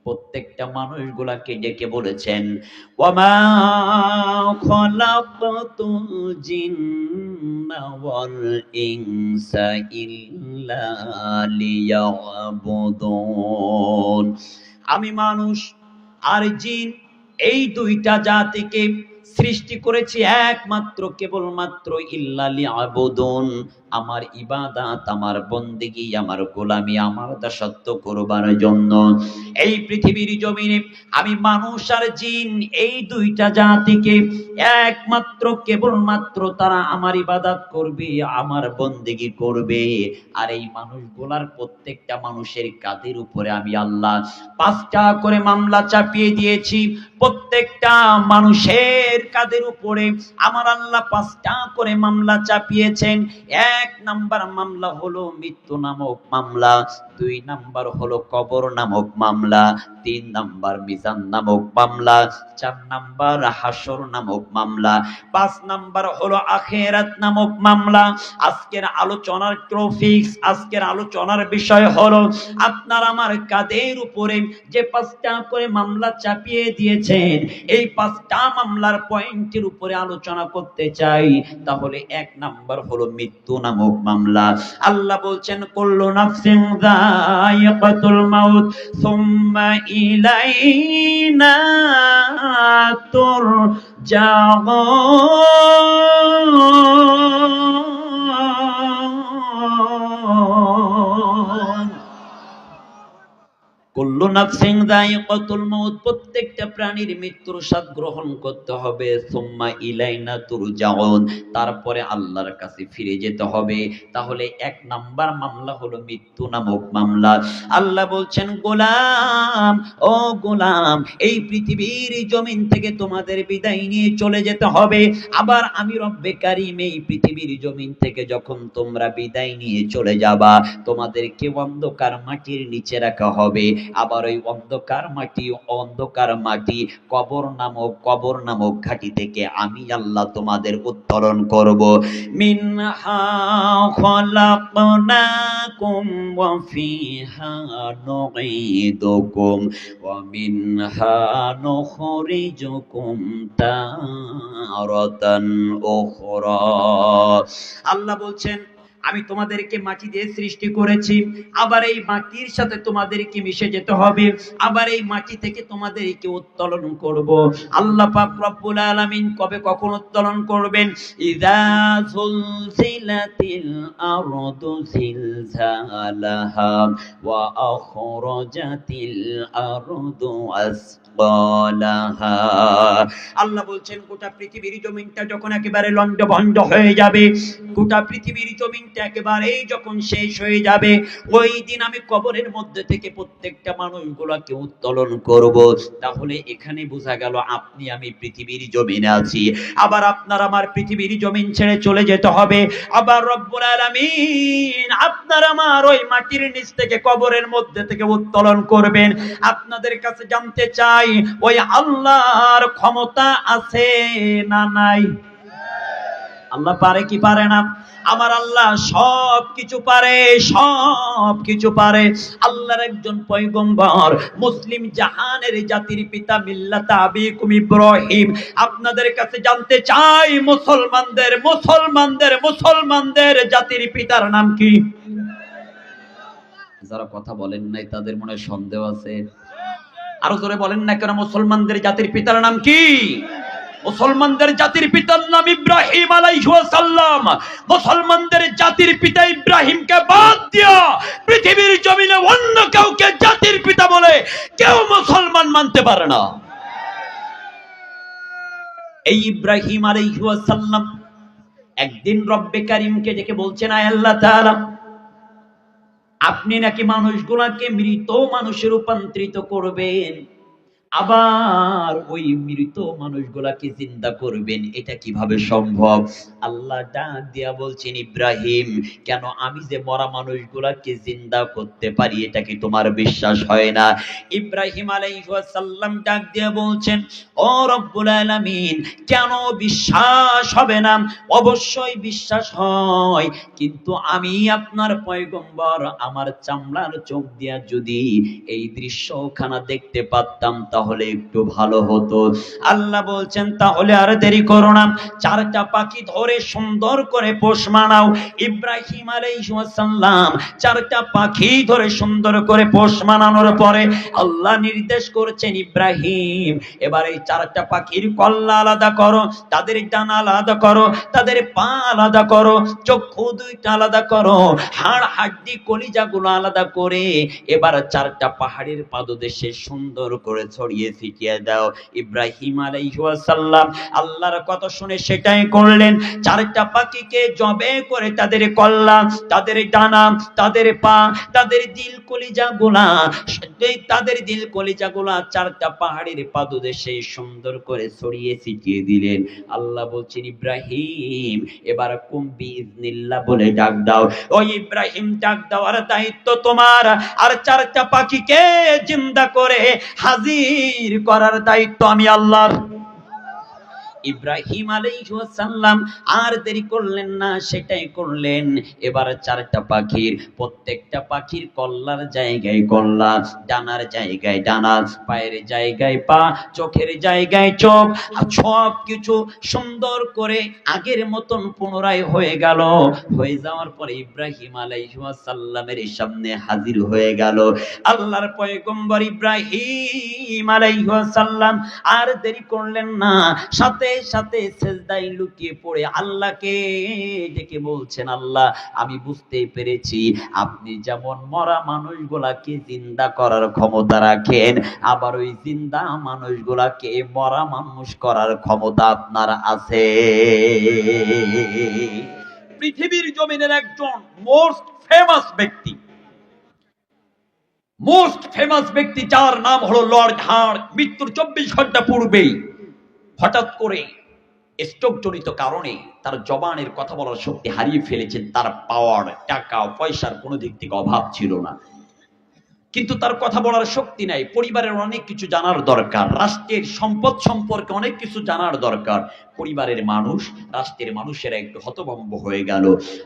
প্রত্যেকটা মানুষগুলাকে ডেকে বলেছেন ওয়ামা খালাকাতুল জিন্না ওয়াল ইনসা ইল্লা লিয়াবুদুন। আমি মানুষ আর জিন এই দুইটা জাতিকে সৃষ্টি করেছি একমাত্র কেবলমাত্র ইল্লা লিয়াবুদুন, আমার ইবাদত, আমার বন্দেগী, আমার গোলামি, আমার দাসত্ব করবার জন্য। এই পৃথিবীর জমিনে আমি মানুষ আর জিন এই দুইটা জাতিকে একমাত্র কেবলমাত্র তারা আমার ইবাদত করবে, আমার বন্দেগী করবে। আর এই মানুষগুলার প্রত্যেকটা মানুষের কাঁধের উপরে আমি আল্লাহ 5টা করে মামলা চাপিয়ে দিয়েছি। প্রত্যেকটা মানুষের কাঁধের উপরে আমার আল্লাহ 5টা করে মামলা চাপিয়েছেন। 1 নাম্বার মামলা হলো মৃত্যু নামক মামলা, 2 নাম্বার হলো কবর নামক মামলা, 3 নাম্বার মিজান নামক মামলা, 4 নাম্বার হাসর নামক মামলা, 5 নাম্বার হলো আখিরাত নামক মামলা। আজকের আলোচনার টপিকস, আজকের আলোচনার বিষয় হলো আপনার আমার কাঁধের উপরে যে 5টা করে মামলা চাপিয়ে দিয়েছেন, এই 5টা মামলার পয়েন্টের উপরে আলোচনা করতে চাই। তাহলে 1 নাম্বার হলো মৃত্যু নামক মামলা। আল্লাহ বলছেন কুল্লু নাফসিন যায়িকাতুল মাউত সুম্মা ইলাইনা তুরজাউন। কুল্লু নাফসিন যায়িকাতুল মাউত, প্রত্যেকটা প্রাণীর মৃত্যুর স্বাদ গ্রহণ করতে হবে। সুম্মা ইলাইনা তুরজাউন, তারপরে আল্লাহর কাছে ফিরে যেতে হবে। তাহলে 1 নাম্বার মামলা হলো মৃত্যু নামক মামলা। আল্লাহ বলছেন গোলাম, ও গোলাম, এই পৃথিবীর জমিন থেকে তোমাদের বিদায় নিয়ে চলে যেতে হবে। আবার আমি রব্বে কারীম এই পৃথিবীর জমিন থেকে যখন তোমরা বিদায় নিয়ে চলে যাবা, তোমাদেরকে অন্ধকার মাটির নিচে রাখা হবে। আবার ওই অন্ধকার মাটি কবর নামক ঘাটি থেকে আমি আল্লাহ তোমাদের উত্তোলন করব। মিনহা খালাকনাকুম ওয়া ফিহা নুঈদুকুম ওয়া মিনহা নুখরিজুকুম তারাতান উখরা। আল্লাহ বলছেন আমি তোমাদেরকে মাটি দিয়ে সৃষ্টি করেছি, আবার এই মাটির সাথে তোমাদেরকে মিশে যেতে হবে, আবার এই মাটি থেকে তোমাদেরকে উত্তোলন করব। আল্লাহ পাক রব্বুল আলামিন কবে কখন উত্তোলন করবেন? ইযা যুলজিলাতিল আরদু জিলজালাহা ওয়া আখরাজাতিল আরদু আসকালাহা। আল্লাহ বলছেন গোটা পৃথিবীর জমিনটা যখন একেবারে লন্ডভন্ড হয়ে যাবে, গোটা পৃথিবীর জমিনটা একেবারেই যখন শেষ হয়ে যাবে, ওই দিন আমি কবরের মধ্যে থেকে প্রত্যেকটা মানুষগুলোকে উত্তোলন করব। তাহলে এখানে বোঝা গেল আপনি আমি পৃথিবীর জমিনে আছি, আবার আপনার আমার পৃথিবীর জমিন ছেড়ে চলে যেতে হবে। আবার রব্বুল আলামিন আপনার আমার ওই মাটির নিচ থেকে কবরের মধ্যে থেকে উত্তোলন করবেন। আপনাদের কাছে জানতে চাই ওই আল্লাহর ক্ষমতা আছে না নাই? আল্লাহ পারে কি পারে না? আমার আল্লাহ সব কিছু পারে, সব কিছু পারে। আল্লাহর একজন পয়গম্বর, মুসলিম জাহানের জাতির পিতা মিল্লাত আবিকুম ইব্রাহিম। আপনাদের কাছে জানতে চাই মুসলমানদের জাতির পিতার নাম কি? যারা কথা বলেন নাই তাদের মনে সন্দেহ আছে। আরো জোরে বলেন না কেন, মুসলমানদের জাতির পিতার নাম কি? মুসলমানদের জাতির পিতার নাম ইব্রাহিম আলাইহিস সালাম। মুসলমানদের জাতির পিতা ইব্রাহিমকে বাদ দিয়া পৃথিবীর জমিনে অন্য কাউকে জাতির পিতা বলে কেউ মুসলমান মানতে পারে না। এই ইব্রাহিম আলাইহিস সালাম একদিন রব্বে কারীমকে ডেকে বলছেন, আয় আল্লাহ তাআলা, আপনি নাকি মানুষগুলাকে মৃত মানুষে রূপান্তরিত করবেন, আবার ওই মৃত মানুষগুলাকে জিন্দা করবেন, এটা কিভাবে সম্ভব? আল্লাহ ডাক দিয়া বলছেন, ইব্রাহিম, কেন আমি যে মরা মানুষগুলাকে জিন্দা করতে পারি এটা কি তোমার বিশ্বাস হয় না? ইব্রাহিম আলাইহিস সালাম ডাক দিয়া বলছেন, ও রব্বুল আলামিন, কেন বিশ্বাস হবে না? অবশ্যই বিশ্বাস হয়, কিন্তু আমি আপনার পয়গম্বর, আমার চামড়ার চোখ দিয়া যদি এই দৃশ্যখানা দেখতে পারতাম তাহলে একটু ভালো হতো। আল্লাহ বলছেন, তাহলে আর দেরি করো না, চারটা পাখি ধরে সুন্দর করে পোষ মানাও। ইব্রাহিম আলাইহিস সালাম চারটা পাখি ধরে সুন্দর করে পোষ মানানোর পরে আল্লাহ নির্দেশ করছেন, ইব্রাহিম, এবার এই চারটা পাখির কল্লা আলাদা করো, তাদের ডানা আলাদা করো, তাদের পা আলাদা করো, চক্ষু দুইটা আলাদা করো, হাড় হাড্ডি কলিজাগুলো আলাদা করে এবার চারটা পাহাড়ের পাদদেশে সুন্দর করে ছড়িয়ে ছিটিয়ে দাও। ইব্রাহিম আলাইহিস সালাম আল্লাহর কথা শুনে সেটাই করলেন। চারটা পাখিকে জবে করে তাদের কল্লা, তাদের ডানা, তাদের পা, তাদের দিল কলিজাগুলা চারটা পাহাড়ের পাদদেশে সুন্দর করে ছড়িয়ে ছিটিয়ে দিলেন। আল্লাহ বলছেন, ইব্রাহিম, এবার কুম বিইজনিল্লাহ বলে ডাক দাও। ও ইব্রাহিম, ডাক দেওয়ার দায়িত্ব তোমার, আর চারটা পাখিকে জিন্দা করে হাজির করার দায়িত্ব আমি আল্লাহর। ইব্রাহিম আলাইহিস সালাম আর দেরি করলেন না, সেটাই করলেন। এবার চারটা পাখির, প্রত্যেকটা পাখির কল্লার জায়গায় কল্লা, ডানার জায়গায় ডানা, পায়ের জায়গায় পা, চোখের জায়গায় চোখ, সব কিছু সুন্দর করে আগের মতন পুনরায় হয়ে গেল। হয়ে যাওয়ার পরে ইব্রাহিম আলাইহিস সালামের সামনে হাজির হয়ে গেল আল্লাহর পয়গম্বর ইব্রাহিম আলাইহিস সালাম। আর দেরি করলেন না, সাথে সাথে সেজদায় লুকিয়ে পড়ে আল্লাহকে ডেকে বলছেন, আল্লাহ, আমি বুঝতে পেরেছি আপনি যেমন মরা মানুষগুলাকে জিন্দা করার ক্ষমতা রাখেন, আবার ওই জিন্দা মানুষগুলাকে মরা মানুষ করার ক্ষমতা আপনার আছে। পৃথিবীর জমিনের একজন মোস্ট ফেমাস ব্যক্তি যার নাম হলো লর্ড হার্ট, মৃত্যুর 24 ঘন্টা পূর্বেই হঠাৎ করে স্ট্রোক জনিত কারণে তার জবানের কথা বলার শক্তি হারিয়ে ফেলেছেন। তার পাওয়ার, টাকা পয়সার কোনো দিক থেকে অভাব ছিল না, কিন্তু তার কথা বলার শক্তি নাই। পরিবারের অনেক কিছু জানার দরকার, রাষ্ট্রের সম্পদ সম্পর্কে অনেক কিছু জানার দরকার। পরিবারের মানুষ, রাষ্ট্রের মানুষেরা একটু হতভম্ব হয়ে গেল।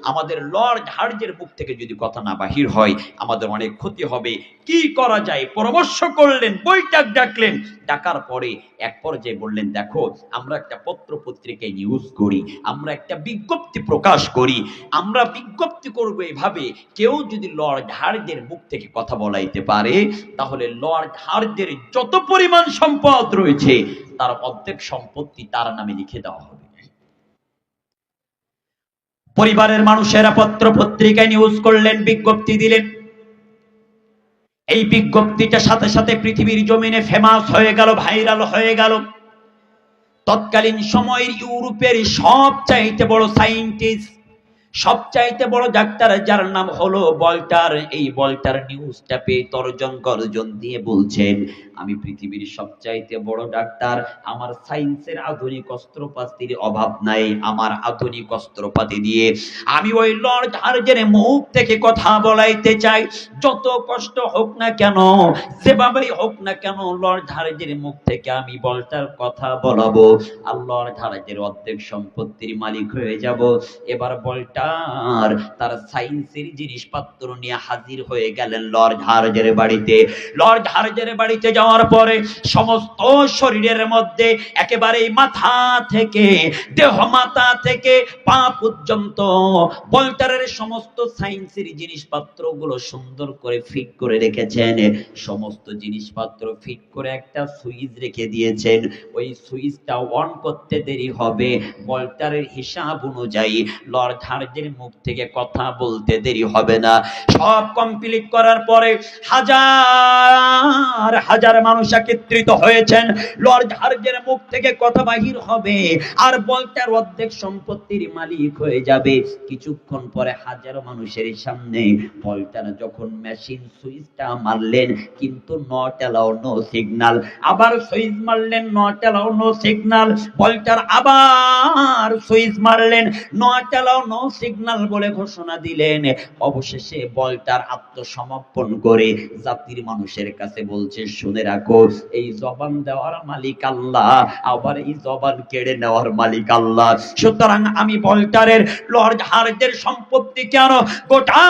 আমাদের লর্ড হার্জের মুখ থেকে যদি কথা না বাহির হয় আমাদের অনেক ক্ষতি হবে, কি করা যায়? পরামর্শ করলেন, বৈঠক ডাকলেন। ডাকার পরে এক পর্যায়ে বললেন, দেখো, আমরা একটা পত্র পত্রিকায় নিউজ করি, আমরা একটা বিজ্ঞপ্তি প্রকাশ করি, আমরা বিজ্ঞপ্তি করব এভাবে, কেউ যদি লর্ড হার্জের মুখ থেকে কথা বলাইতে পারে তাহলে লর্ড হার্জের যত পরিমাণ সম্পদ রয়েছে তার অর্ধেক সম্পত্তি তার নামে লিখে দেওয়া হবে। পরিবারের মানুষেরা পত্র পত্রিকায় নিউজ করলেন, বিজ্ঞপ্তি দিলেন। এই বিজ্ঞপ্তিটা সাথে সাথে পৃথিবীর জমিনে ফেমাস হয়ে গেল, ভাইরাল হয়ে গেল। তৎকালীন সময়ের ইউরোপের সবচাইতে বড় সায়েন্টিস্ট, সবচাইতে বড় ডাক্তার, যার নাম হলো ভল্টার, এই ভল্টার নিউজটা পেয়ে তর্জন গর্জন দিয়ে বলছেন, আমি পৃথিবীর সবচাইতে বড় ডাক্তার, আমার সায়েন্সের আধুনিক অস্ত্রপাতির অভাব নাই, আমার আধুনিক অস্ত্রপাতি দিয়ে আমি ওই লর্ড হার্জের মুখ থেকে কথা বলাইতে চাই। যত কষ্ট হোক না কেন, যেভাবেই হোক না কেন, লর্ড হার্জের মুখ থেকে আমি ভল্টার কথা বলাবো, আর লর্ড হার্জের অর্ধেক সম্পত্তির মালিক হয়ে যাব। এবার ভল্টার তার সায়েন্সের জিনিসপত্র নিয়ে হাজির হয়ে গেলেন লর্ড হার্জের বাড়িতে। লর্ড হার্জের বাড়িতে যাওয়ার পরে সমস্ত শরীরের মধ্যে একেবারে মাথা থেকে দেহ, মাথা থেকে পা পর্যন্ত ভল্টারের সমস্ত সায়েন্সের জিনিসপত্রগুলো সুন্দর করে ফিট করে রেখেছেন। সমস্ত জিনিসপত্র ফিট করে একটা সুইচ রেখে দিয়েছেন। ওই সুইচটা অন করতে দেরি হবে, ভল্টারের হিসাব অনুযায়ী লর্ড হার্জ হার্জের মুখ থেকে কথা বলতে দেরি হবে না। সব কমপ্লিট করার পরে হাজার হাজার মানুষ একত্রিত হয়েছেন। লর্ড হার্জের মুখ থেকে কথা বাহির হবে আর বলটার অর্ধেক সম্পত্তির মালিক হয়ে যাবে। কিছুক্ষণ পরে হাজারো মানুষের সামনে বলটার যখন মেশিন সুইচটা মারলেন, কিন্তু নট অ্যালাউ নো সিগন্যাল, আবার সুইচ মারলেন, নট অ্যালাউ নো সিগন্যাল, বলটার আবার সুইচ মারলেন, নট অ্যালাউ নো সিগন্যাল বলে ঘোষণা দিলেন। অবশেষে বলটার আত্মসমর্পণ করে জাতির মানুষের কাছে বলছে, শুনে রাখো, এই জবান দেওয়ার মালিক আল্লাহ, আবার এই জবান কেড়ে নেওয়ার মালিক আল্লাহ। সুতরাং আমি বলটারের লর্ড হার্জের সম্পত্তি কেন, গোটা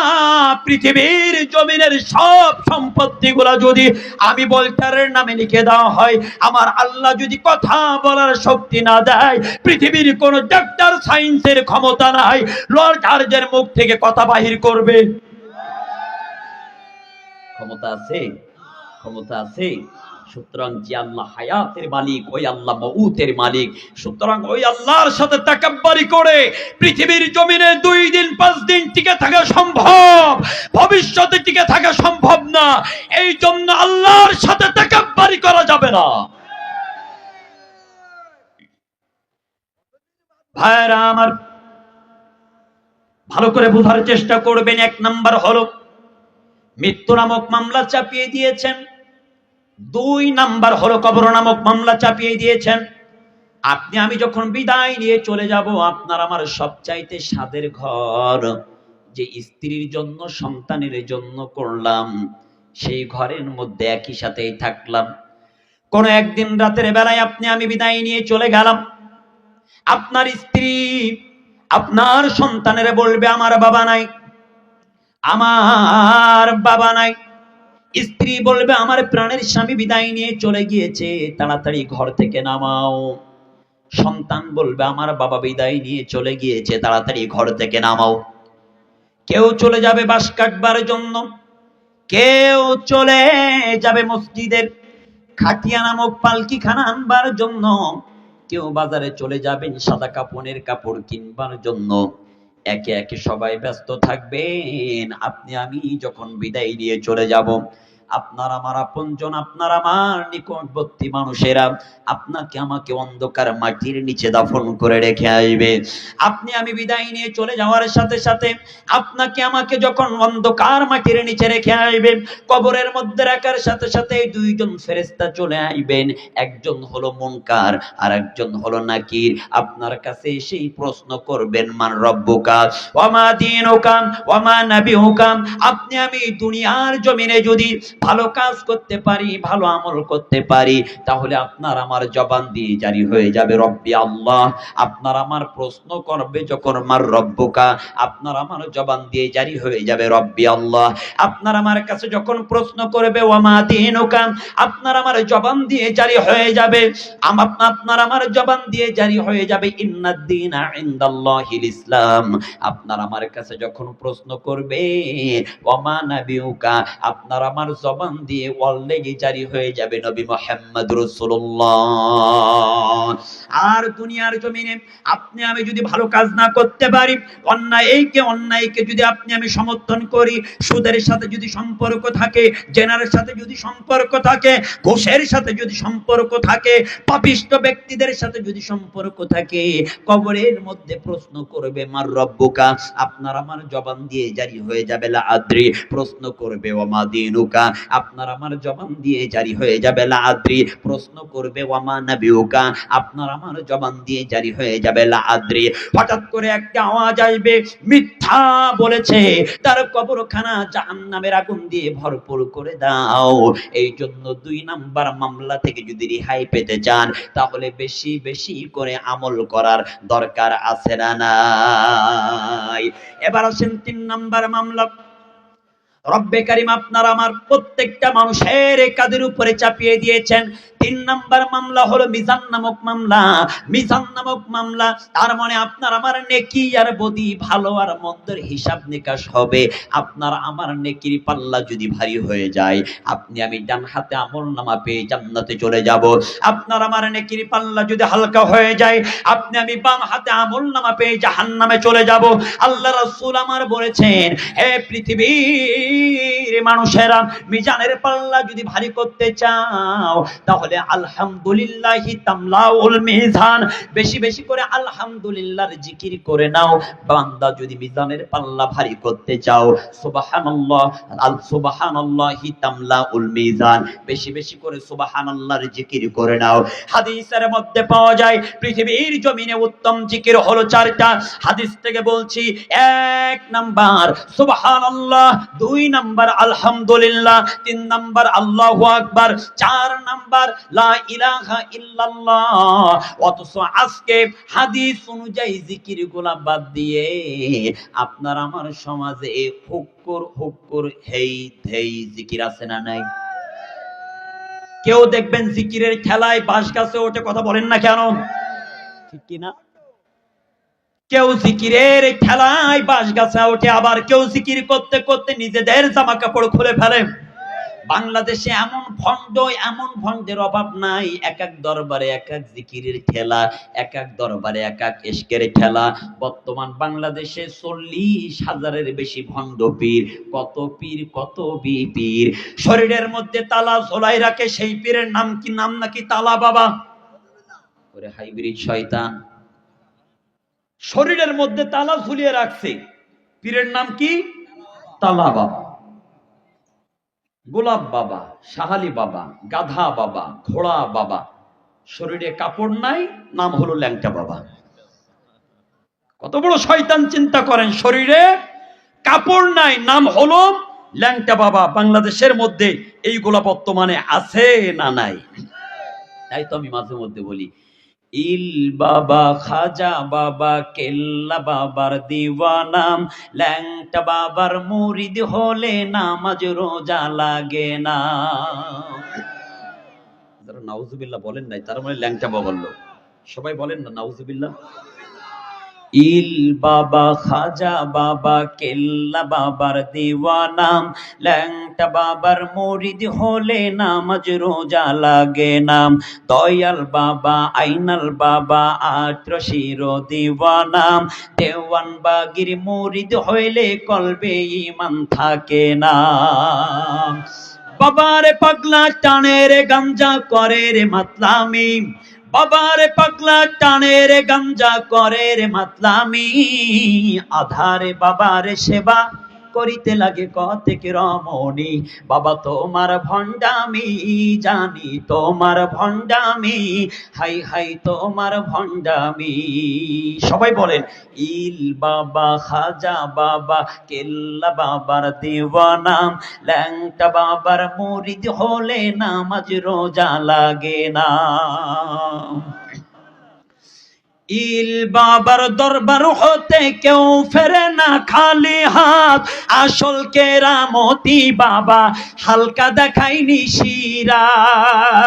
পৃথিবীর জমিনের সব সম্পত্তিগুলো যদি আমি বলটারের নামে লিখে দেওয়া হয়, আমার আল্লাহ যদি কথা বলার শক্তি না দেয়, পৃথিবীর কোন ডাক্তার সায়েন্সের ক্ষমতা নাই লর্ড হার্জের মুখ থেকে কথা বাহির করবে। ক্ষমতা আছে? ক্ষমতা আছে। সুতরাং যে আল্লাহ হায়াতের মালিক, ওই আল্লাহ মউতের মালিক। সুতরাং ওই আল্লাহর সাথে তাকাব্বুরি করে পৃথিবীর জমিনে 2 দিন 5 দিন টিকে থাকা সম্ভব, ভবিষ্যতে টিকে থাকা সম্ভব না। এই জন্য আল্লাহর সাথে তাকাব্বুরি করা যাবে না। ভাইরা আমার, ভালো করে বোঝার চেষ্টা করবেন। 1 নাম্বার হলো মৃত্যু নামক মামলা চাপিয়ে দিয়েছেন। 2 নাম্বার হলো কবর নামক মামলা চাপিয়ে দিয়েছেন। আপনি আমি যখন বিদায় নিয়ে চলে যাব, আপনার আমার সবচাইতে স্বাদের ঘর যে স্ত্রীর জন্য সন্তানের জন্য করলাম, সেই ঘরের মধ্যে একই সাথেই থাকলাম। কোন একদিন রাতের বেলায় আপনি আমি বিদায় নিয়ে চলে গেলাম, আপনার স্ত্রী আপনার সন্তানের বলবে, আমার বাবা নাই, আমার বাবা নাই। স্ত্রী বলবে, আমার প্রাণের স্বামী বিদায় নিয়ে চলে গিয়েছে, তাড়াতাড়ি ঘর থেকে নামাও। সন্তান বলবে, আমার বাবা বিদায় নিয়ে চলে গিয়েছে, তাড়াতাড়ি ঘর থেকে নামাও। কেউ চলে যাবে বাঁশ কাটবার জন্য, কেউ চলে যাবে মসজিদের খাটিয়া নামক পালকিখানা আনবার জন্য, কেউ বাজারে চলে যাবেন সাদা কাপড়ের কাপড় কিনবার জন্য। একে একে সবাই ব্যস্ত থাকবেন। আপনি আমি যখন বিদায় নিয়ে চলে যাব, আপনার আমার আপনজন, আপনার আমার নিকটবর্তী মানুষেরা আপনাকে আমাকে অন্ধকার মাটির নিচে দাফন করে রেখে আসবে। আপনি আমি বিদায় নিয়ে চলে যাওয়ার সাথে সাথে আপনাকে আমাকে যখন অন্ধকার মাটির নিচে রেখে আসবেন, কবরের মধ্যে রাখার সাথে সাথে 2 জন ফেরেশতা চলে আসবেন। একজন হলো মুনকার আর একজন হলো নাকির। আপনার কাছে সেই প্রশ্ন করবেন, মান রব্বুকা ওয়া মা দীনুকা ওয়া মা নাবিয়ুকা। আপনি আমি দুনিয়ার জমিনে যদি ভালো কাজ করতে পারি, ভালো আমল করতে পারি, তাহলে আপনার আমার জবান দিয়ে জারি হয়ে যাবে রব্বি আল্লাহ। আপনার আমার প্রশ্ন করবে যখন, মার রব্বুকা, আপনার আমার জবান দিয়ে জারি হয়ে যাবে রব্বি আল্লাহ। আপনার আমার কাছে যখন প্রশ্ন করবে ওয়া মা দীনুকা, আপনার আমার জবান দিয়ে জারি হয়ে যাবে, আপনার আমার জবান দিয়ে জারি হয়ে যাবে ইন্নাদ দীনা ইনদাল্লাহিল ইসলাম। আপনার আমার কাছে যখন প্রশ্ন করবে ওয়া মা নাবিয়ুকা, আপনার আমার জবান দিয়ে অলরেডি জারি হয়ে যাবে নবী মুহাম্মদ রাসূলুল্লাহ। আর দুনিয়ার জমিনে আপনি আমি যদি ভালো কাজ না করতে পারি, অন্যায়কে যদি আপনি আমি সমর্থন করি, সুদের সাথে যদি সম্পর্ক থাকে, জেনার সাথে যদি সম্পর্ক থাকে, ঘুষের সাথে যদি সম্পর্ক থাকে, পাপিষ্ট ব্যক্তিদের সাথে যদি সম্পর্ক থাকে, কবরের মধ্যে প্রশ্ন করবে মার রব্বুকা, আপনার আমার জবান দিয়ে জারি হয়ে যাবে লা আদ্রি। প্রশ্ন করবে ওয়া মা দীনুকা, আপনার আমার জবান দিয়ে জারি হয়ে যাবে লা আদ্রি। প্রশ্ন করবে ওয়া মা নাবিয়ুকা, আপনার আমার জবান দিয়ে জারি হয়ে যাবে লা আদ্রি। হঠাৎ করে একটা আওয়াজ আসবে, মিথ্যা বলেছে, তার কবরখানা জাহান্নামের আগুন দিয়ে ভরপুর করে দাও। এই জন্য 2 নাম্বার মামলা থেকে যদি রেহাই পেতে চান, তাহলে বেশি বেশি করে আমল করার দরকার আছে না নাই? এবার আসেন 3 নাম্বার মামলা। রব্বে কারীম আপনার আমার প্রত্যেকটা মানুষের কাঁধের উপরে চাপিয়ে দিয়েছেন তিন নাম্বার মামলা হলো মিজান নামক মামলা। মিজান নামক মামলা, তার মানে আপনার আমার নেকি আর বদি, ভালো আর মন্দের হিসাব নিকাশ হবে। আপনার আমার নেকির পাল্লা যদি ভারী হয়ে যায়, আপনি আমি ডান হাতে আমলনামা পেয়ে জান্নাতে চলে যাব। আপনার আমার নেকির পাল্লা যদি হালকা হয়ে যায়, আপনি আমি বাম হাতে আমলনামা পেয়ে জাহান্নামে চলে যাব। আল্লাহ রাসূল আমার বলেছেন, হে পৃথিবীর মানুষেরা, মিজানের পাল্লা যদি ভারী করতে চাও তাহলে আলহামদুলিল্লাহি তামলাউল মিজান, বেশি বেশি করে আলহামদুলিল্লাহর জিকির করে নাও। বান্দা যদি মিজানের পাল্লা ভারী করতে চাও, সুবহানাল্লাহ সুবহানাল্লাহি তামলাউল মিজান, বেশি বেশি করে সুবহানাল্লাহর জিকির করে নাও। হাদিসের মধ্যে পাওয়া যায় পৃথিবীর জমিনে উত্তম জিকির হলো চারটা। হাদিস থেকে বলছি, এক নাম্বার সুবহানাল্লাহ, দুই নাম্বার আলহামদুলিল্লাহ, তিন নাম্বার আল্লাহু আকবার, চার নাম্বার লা ইলাহা ইল্লাল্লাহ। অথচ আজকে হাদিস অনুযায়ী জিকিরগুলা বাদ দিয়ে আপনার আমার সমাজে হুক্কুর হুক্কুর হেই হেই জিকির আছে না নাই? কেউ দেখবেন জিকিরের খেলায় বাঁশ গাছে ওঠে, কথা বলেন না কেন? ঠিক কিনা? কেউ জিকিরের খেলায় বাঁশ গাছে ওঠে, আবার কেউ জিকির করতে করতে নিজেদের জামা কাপড় খুলে ফেলে। বাংলাদেশে এমন ভণ্ডের অভাব নাই। এক এক দরবারে এক এক জিকিরের খেলা, এক এক দরবারে এক এক ইশকের খেলা। বর্তমান বাংলাদেশে 40,000-এর বেশি ভণ্ড পীর। কত পীর, কত পীর। শরীরের মধ্যে তালা ঝোলাই রাখে, সেই পীরের নাম কি? নাম নাকি তালা বাবা। ওরে হাইব্রিড শয়তান, শরীরের মধ্যে তালা ঝুলিয়ে রাখছে, পীরের নাম কি? তালা বাবা। গোলাপ বাবা, শাহালি বাবা, গাধা বাবা, ঘোড়া বাবা। শরীরে কাপড় নাই, নাম হলো ল্যাংটা বাবা। কত বড় শয়তান চিন্তা করেন, শরীরে কাপড় নাই, নাম হলো ল্যাংটা বাবা। বাংলাদেশের মধ্যে এইগুলা বর্তমানে আছে না নাই? তাই তো আমি মাঝে মধ্যে বলি, ইল বাবা, খাজা বাবা, কেল্লা বাবার দিওয়ানাম, ল্যাংটা বাবার মুরিদ হলে নামাজ রোজা লাগে না। যারা নাউজুবিল্লাহ বলেন নাই, তার মানে ল্যাংটা বাবার লোক। সবাই বলেন না নাউজুবিল্লাহ। ইল বাবা, খাজা বাবা, কেল্লা বাবার দিওয়ানাম, ল্যাংটা বাবার মুরিদ হলে নামাজ রোজা লাগে নাম। দয়াল বাবা, আইনাল বাবা, আত্রশির দিওয়ানাম, দেওয়ান বাগির মুরিদ হইলে কলবে ঈমান থাকে না। বাবারে পাগলা টানে রে গাঞ্জা করে রে মাতলামি, বাবারে পাগলা টানে রে গাঞ্জা করে রে মাতলামি, আধারে বাবারে সেবা করিতে লাগে কতেক রমণী। বাবা তোমার ভণ্ডামি জানি, তোমার ভণ্ডামি, হাই হাই তোমার ভণ্ডামি। সবাই বলেন, ইল বাবা, খাজা বাবা, কেল্লা বাবার দিওয়ানাম, ল্যাংটা বাবার মুরিদ হলে নামাজ রোজা লাগে না। ইল বাবার দরবার হতে কেউ ফেরে না খালি হাত, আসল কেরামতি বাবা হালকা দেখায়নি সিরাত।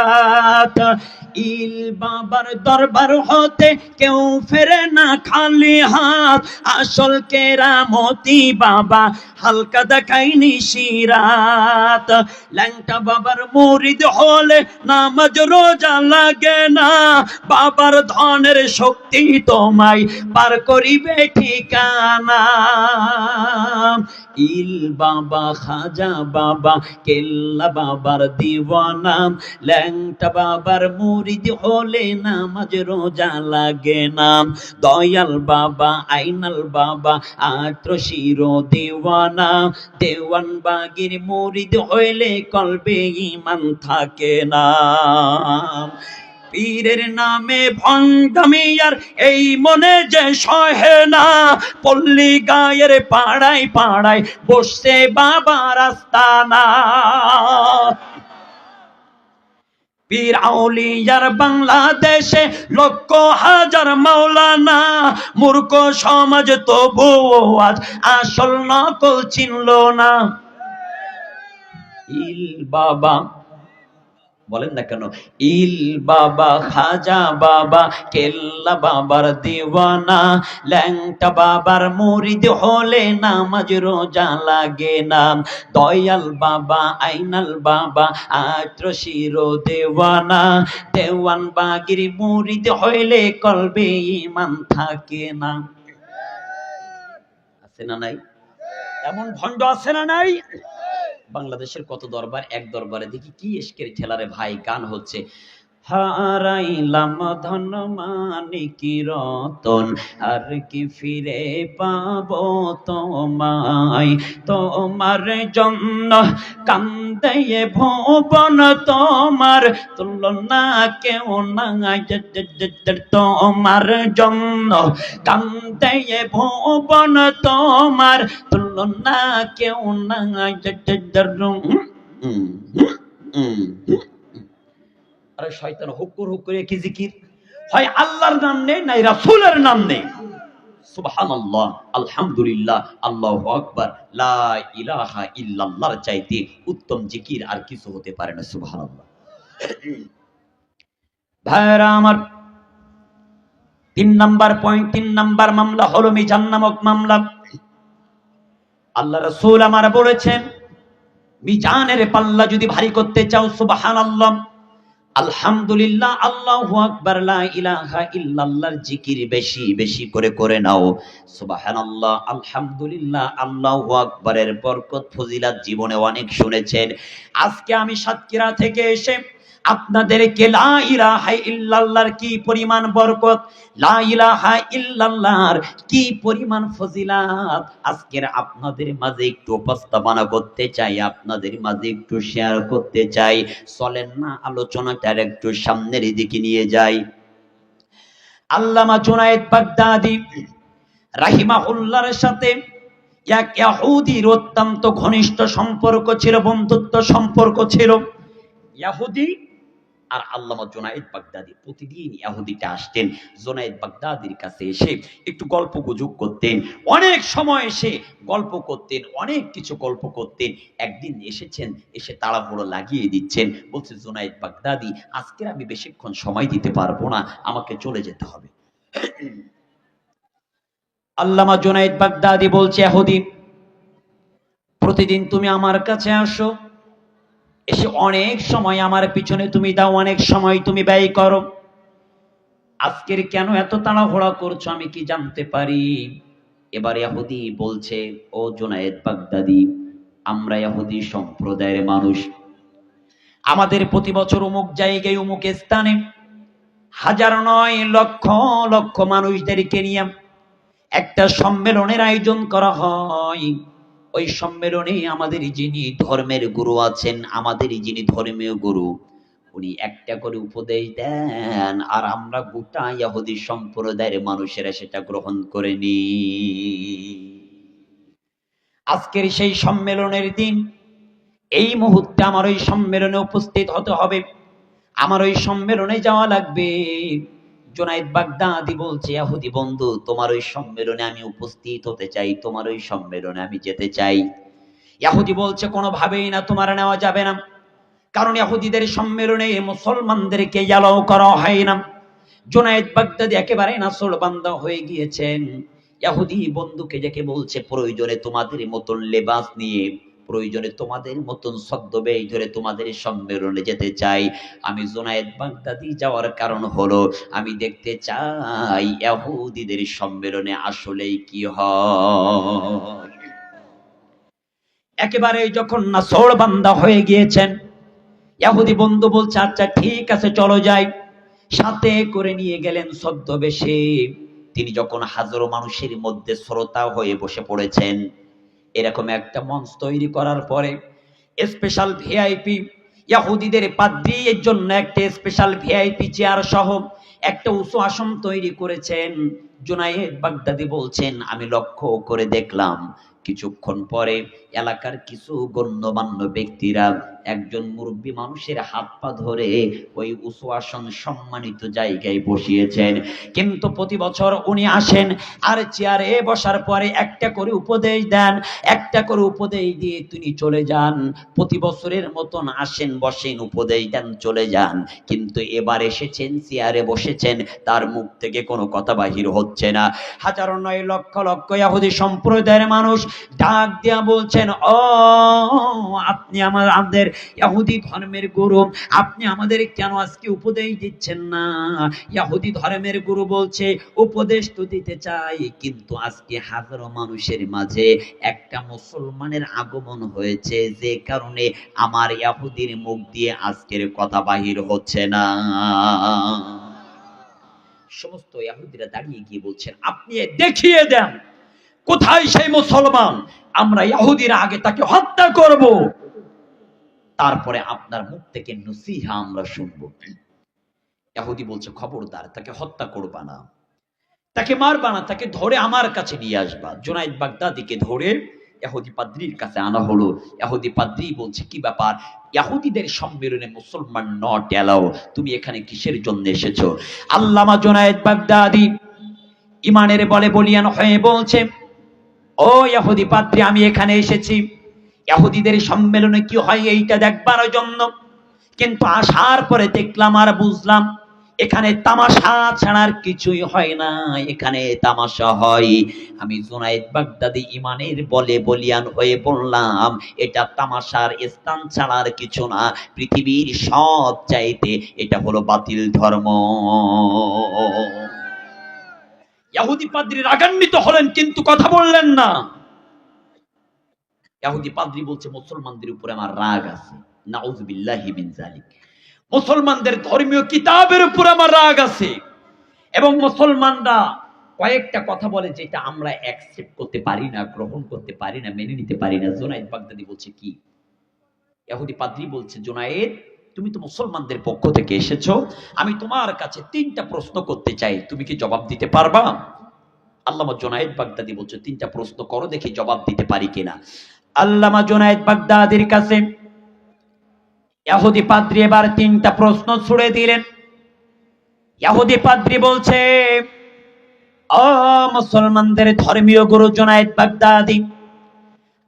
ইল বাবার দরবার হতে কেউ ফেরে না খালি হাত, আসল কেরামতি বাবা হালকা দেখায়নি সিরাত। ল্যাংটা বাবার মুরিদ হলে নামাজ রোজা লাগে না, বাবার ধনের শক্তি তোমায় পার করিবে ঠিকানা। ইল বাবা, খাজা বাবা, কেল্লা বাবার দিওয়ানাম, ল্যাংটা বাবার মুরিদ হলে নামাজ রোজা লাগে না। দয়াল বাবা, আইনাল বাবা, আত্রশির দিওয়ানা, দেওয়ান বাগির মুরিদ হইলে কলবে ঈমান থাকে না। পীরের নামে ভণ্ডামি আর এই মনে যে সহে না, পল্লী গায়ের পাড়ায় পাড়ায় বসছে বাবার আস্তানা। পীর আউলিয়ার বাংলাদেশে লক্ষ হাজার মাওলানা, মূর্খ সমাজ তবুও আজ আসল নকল চিনল না। ইল বাবা, বলেন না কেন? ইল বাবা, খাজা বাবা, কেল্লা বাবার দিওয়ানা, ল্যাংটা বাবার মুরিদ হলে নামাজ রোজা লাগে না। দয়াল বাবা, আইনাল বাবা, আত্র শিরো দেওয়ানা, দেওয়ান বাগির মুরিদ হইলে কলবে ঈমান থাকে না। আছে না নাই? এমন ভণ্ড আছে না নাই? বাংলাদেশের কত দরবার, এক দরবারে দেখি কি এসকের ঠেলারে ভাই, গান হচ্ছে, হারাইলাম ধন মানিকি রতন, আর কি ফিরে পাবো তোমায়, তোমার জন্য কান্দে ভুবন, তোমার তুলনা কেউ নাই, তোমার জন্য কান্দে ভুবন, তোমার তুলনা কেউ নাই। আরে শয়তান হুক্কুর হুক্কুরে কি জিকির হয়? আল্লাহর নাম নেই, নাই রাসূলের নাম নেই। সুবহানাল্লাহ, আলহামদুলিল্লাহ, আল্লাহু আকবার, লা ইলাহা ইল্লাল্লাহর চাইতে উত্তম জিকির আর কিছু হতে পারে না। সুবহানাল্লাহ। ভাইরা আমার, 3 নাম্বার পয়েন্ট, 3 নাম্বার মামলা হলো মিজান নামক মামলা। আল্লাহ রাসূল আমার বলেছেন, মিজানের পাল্লা যদি ভারী করতে চাও, সুবহানাল্লাহ, আলহামদুলিল্লাহ, আল্লাহু আকবার, লা ইলাহা ইল্লাল্লাহর জিকির বেশি বেশি করে নাও। সুবহানাল্লাহ, আলহামদুলিল্লাহ, আল্লাহু আকবারের বরকত ফজিলত জীবনে অনেক শুনেছেন। আজকে আমি সাতক্ষীরা থেকে এসে আপনাদেরকে লা ইলাহা ইল্লাল্লাহর কি পরিমাণ বরকত, লা ইলাহা ইল্লাল্লাহর কি পরিমাণ ফজিলত আজকের আপনাদের মাঝে একটু উপস্থাপনা করতে চাই, আপনাদের মাঝে একটু শেয়ার করতে চাই। চলেন না আলোচনাটার একটু সামনের দিকে নিয়ে যাই। আল্লামা জুনায়েদ বাগদাদী রাহিমাহুল্লাহর সাথে এক ইহুদির অত্যন্ত ঘনিষ্ঠ সম্পর্ক ছিল, বন্ধুত্ব সম্পর্ক ছিল। ইহুদি আর আল্লামা জুনায়েদ বাগদাদী প্রতিদিন ইহুদিটা আসতেন জুনায়েদ বাগদাদীর কাছে, এসে একটু গল্প গুজব করতেন, অনেক সময় এসে গল্প করতেন, অনেক কিছু গল্প করতেন। একদিন এসেছেন, এসে তাড়াহুড়ো লাগিয়ে দিচ্ছেন, বলছে, জুনায়েদ বাগদাদী, আজকে আমি বেশিক্ষণ সময় দিতে পারবো না, আমাকে চলে যেতে হবে। আল্লামা জুনায়েদ বাগদাদী বলছে, ইহুদি, প্রতিদিন তুমি আমার কাছে আসো, এসে অনেক সময় আমার পিছনে তুমি দাও, অনেক সময় তুমি ব্যয় করো, আজকের কেন এত তাড়াহুড়া করছো আমি কি জানতে পারি? এবার ইহুদি বলছে, ও জুনায়েদ বাগদাদী, আমরা ইহুদি সম্প্রদায়ের মানুষ, আমাদের প্রতি বছর অমুক জায়গায় অমুক স্থানে হাজার নয় লক্ষ লক্ষ মানুষদেরকে নিয়ে একটা সম্মেলনের আয়োজন করা হয়। ওই সম্মেলনে আমাদের যিনি ধর্মের গুরু আছেন, আমাদের যিনি ধর্মীয় গুরু, উনি একটা করে উপদেশ দেন, আর আমরা গোটা ইহুদি সম্প্রদায়ের মানুষেরা সেটা গ্রহণ করে নি। আজকের সেই সম্মেলনের দিন, এই মুহূর্তে আমার ওই সম্মেলনে উপস্থিত হতে হবে, আমার ওই সম্মেলনে যাওয়া লাগবে। জুনায়েদ বাগদাদী বলছে, ইহুদি বন্ধু, তোমার ওই সম্মেলনে আমি উপস্থিত হতে চাই, তোমার ওই সম্মেলনে আমি যেতে চাই। ইহুদি বলছে, কোনোভাবেই না, তোমার নেওয়া যাবে না, কারণ ইহুদিদের সম্মেলনে মুসলমানদেরকে এলাও করা হয় না। জুনায়েদ বাগদাদী একেবারে নাছোড়বান্দা হয়ে গিয়েছেন। ইহুদি বন্ধুকে ডেকে বলছে, প্রয়োজনে তোমাদের মতন লেবাস নিয়ে, প্রয়োজনে তোমাদের মতন ছদ্মবেশ ধরে তোমাদের সম্মেলনে যেতে চাই। আমি জুনায়েদ বাগদাদী যাওয়ার কারণ হলো, আমি দেখতে চাই ইহুদিদের সম্মেলনে আসলেই কি হয়। একেবারে যখন নাছোড়বান্দা হয়ে গিয়েছেন, ইহুদি বন্ধু বলছে, আচ্ছা ঠিক আছে, চলো যাই। সাথে করে নিয়ে গেলেন ছদ্মবেশে। তিনি যখন হাজারো মানুষের মধ্যে শ্রোতা হয়ে বসে পড়েছেন, এরকম একটা মঞ্চ তৈরি করার পরে স্পেশাল ভিআইপি, ইহুদিদের পাদ্রীর জন্য একটা স্পেশাল ভিআইপি চেয়ার সহ একটা উঁচু আসন তৈরি করেছেন। জুনায়েদ বাগদাদী বলছেন, আমি লক্ষ্য করে দেখলাম কিছুক্ষণ পরে এলাকার কিছু গণ্যমান্য ব্যক্তিরা একজন মুরব্বী মানুষের হাত পা ধরে ওই উঁচু আসন সম্মানিত জায়গায় বসিয়েছেন। কিন্তু প্রতি বছর উনি আসেন আর চেয়ারে বসার পরে একটা করে উপদেশ দেন, একটা করে উপদেশ দিয়ে তিনি চলে যান। প্রতি বছরের মতন আসেন, বসেন, উপদেশ দেন, চলে যান। কিন্তু এবার এসেছেন, চেয়ারে বসেছেন, তার মুখ থেকে কোনো কথা বাহির হচ্ছে না। হাজারো নয় লক্ষ লক্ষ ইহুদি সম্প্রদায়ের মানুষ ডাক দিয়া বলছেন, ও আপনি আমাদের ইহুদি ধর্মের গুরু, আপনি আমাদের কেন আজকে উপদেশ দিচ্ছেন না? ইহুদি ধর্মের গুরু বলছে, উপদেশ তো দিতে চাই, কিন্তু আজকে হাজারো মানুষের মাঝে একটা মুসলমানের আগমন হয়েছে, যে কারণে আমার ইহুদির মুখ দিয়ে আজকের কথা বাহির হচ্ছে না। সমস্ত ইহুদিরা দাঁড়িয়ে গিয়ে বলছেন, আপনি দেখিয়ে দেন কোথায় সেই মুসলমান, আমরা ইহুদিরা আগে তাকে হত্যা করব, তারপরে আপনার মুখ থেকে নসিহা আমরা শুনব। ইহুদি বলছে, খবরদার, তাকে হত্যা করবা না, তাকে মারবা না, তাকে ধরে আমার কাছে নিয়ে আসবা। জুনায়েদ বাগদাদিকে ধরে ইহুদি পাদ্রীর কাছে আনা হলো। ইহুদি পাদ্রী বলছে, কি ব্যাপার? ইহুদিদের সম্মেলনে মুসলমান নট এলাও, তুমি এখানে কিসের জন্য এসেছো? আল্লামা জুনায়েদ বাগদাদি ইমানের বলে বলিয়ান হয়ে বলছে, ও ইহুদি পাদ্রী, আমি এখানে এসেছি ইহুদিদের সম্মেলনে কি হয় এইটা দেখবার জন্য, কিন্তু আসার পরে দেখলাম আর বুঝলাম এখানে তামাশা ছাড়ার কিছুই হয় না, এখানে তামাশা হয়। আমি জুনায়েদ বাগদাদি ইমানের বলে বলিয়ান হয়ে বললাম, এটা তামাশার স্থান ছাড়ার কিছু না, পৃথিবীর সব চাইতে এটা হলো বাতিল ধর্ম। ইহুদি পাদ্রী রাগান্বিত হলেন, কিন্তু কথা বললেন না। ইহুদি পাদ্রী বলছে, মুসলমানদের উপরে আমার রাগ আছে, নাউযুবিল্লাহি মিন যালিক। মুসলমানদের ধর্মীয় কিতাবের উপর আমার রাগ আছে, এবং মুসলমানরা কয়েকটা কথা বলে যেটা আমরা অ্যাকসেপ্ট করতে পারি না, গ্রহণ করতে পারি না, মেনে নিতে পারি না। জুনায়েদ বাগদাদি বলছে, কি? ইহুদি পাদ্রী বলছে, জুনায়েদ, তুমি তো মুসলমানদের পক্ষ থেকে এসেছো, আমি তোমার কাছে 3টা প্রশ্ন করতে চাই, তুমি কি জবাব দিতে পারবা? আল্লামা জুনায়েদ বাগদাদি বলছে, 3টা প্রশ্ন করো, দেখি জবাব দিতে পারি কিনা। আল্লামা জুনায়েদ বাগদাদির কাছে ইহুদি পাদ্রী এবার 3টা প্রশ্ন ছুড়ে দিলেন। ইহুদি পাদ্রী বলছে, ও মুসলমানদের ধর্মীয় গুরু জুনায়েদ বাগদাদি,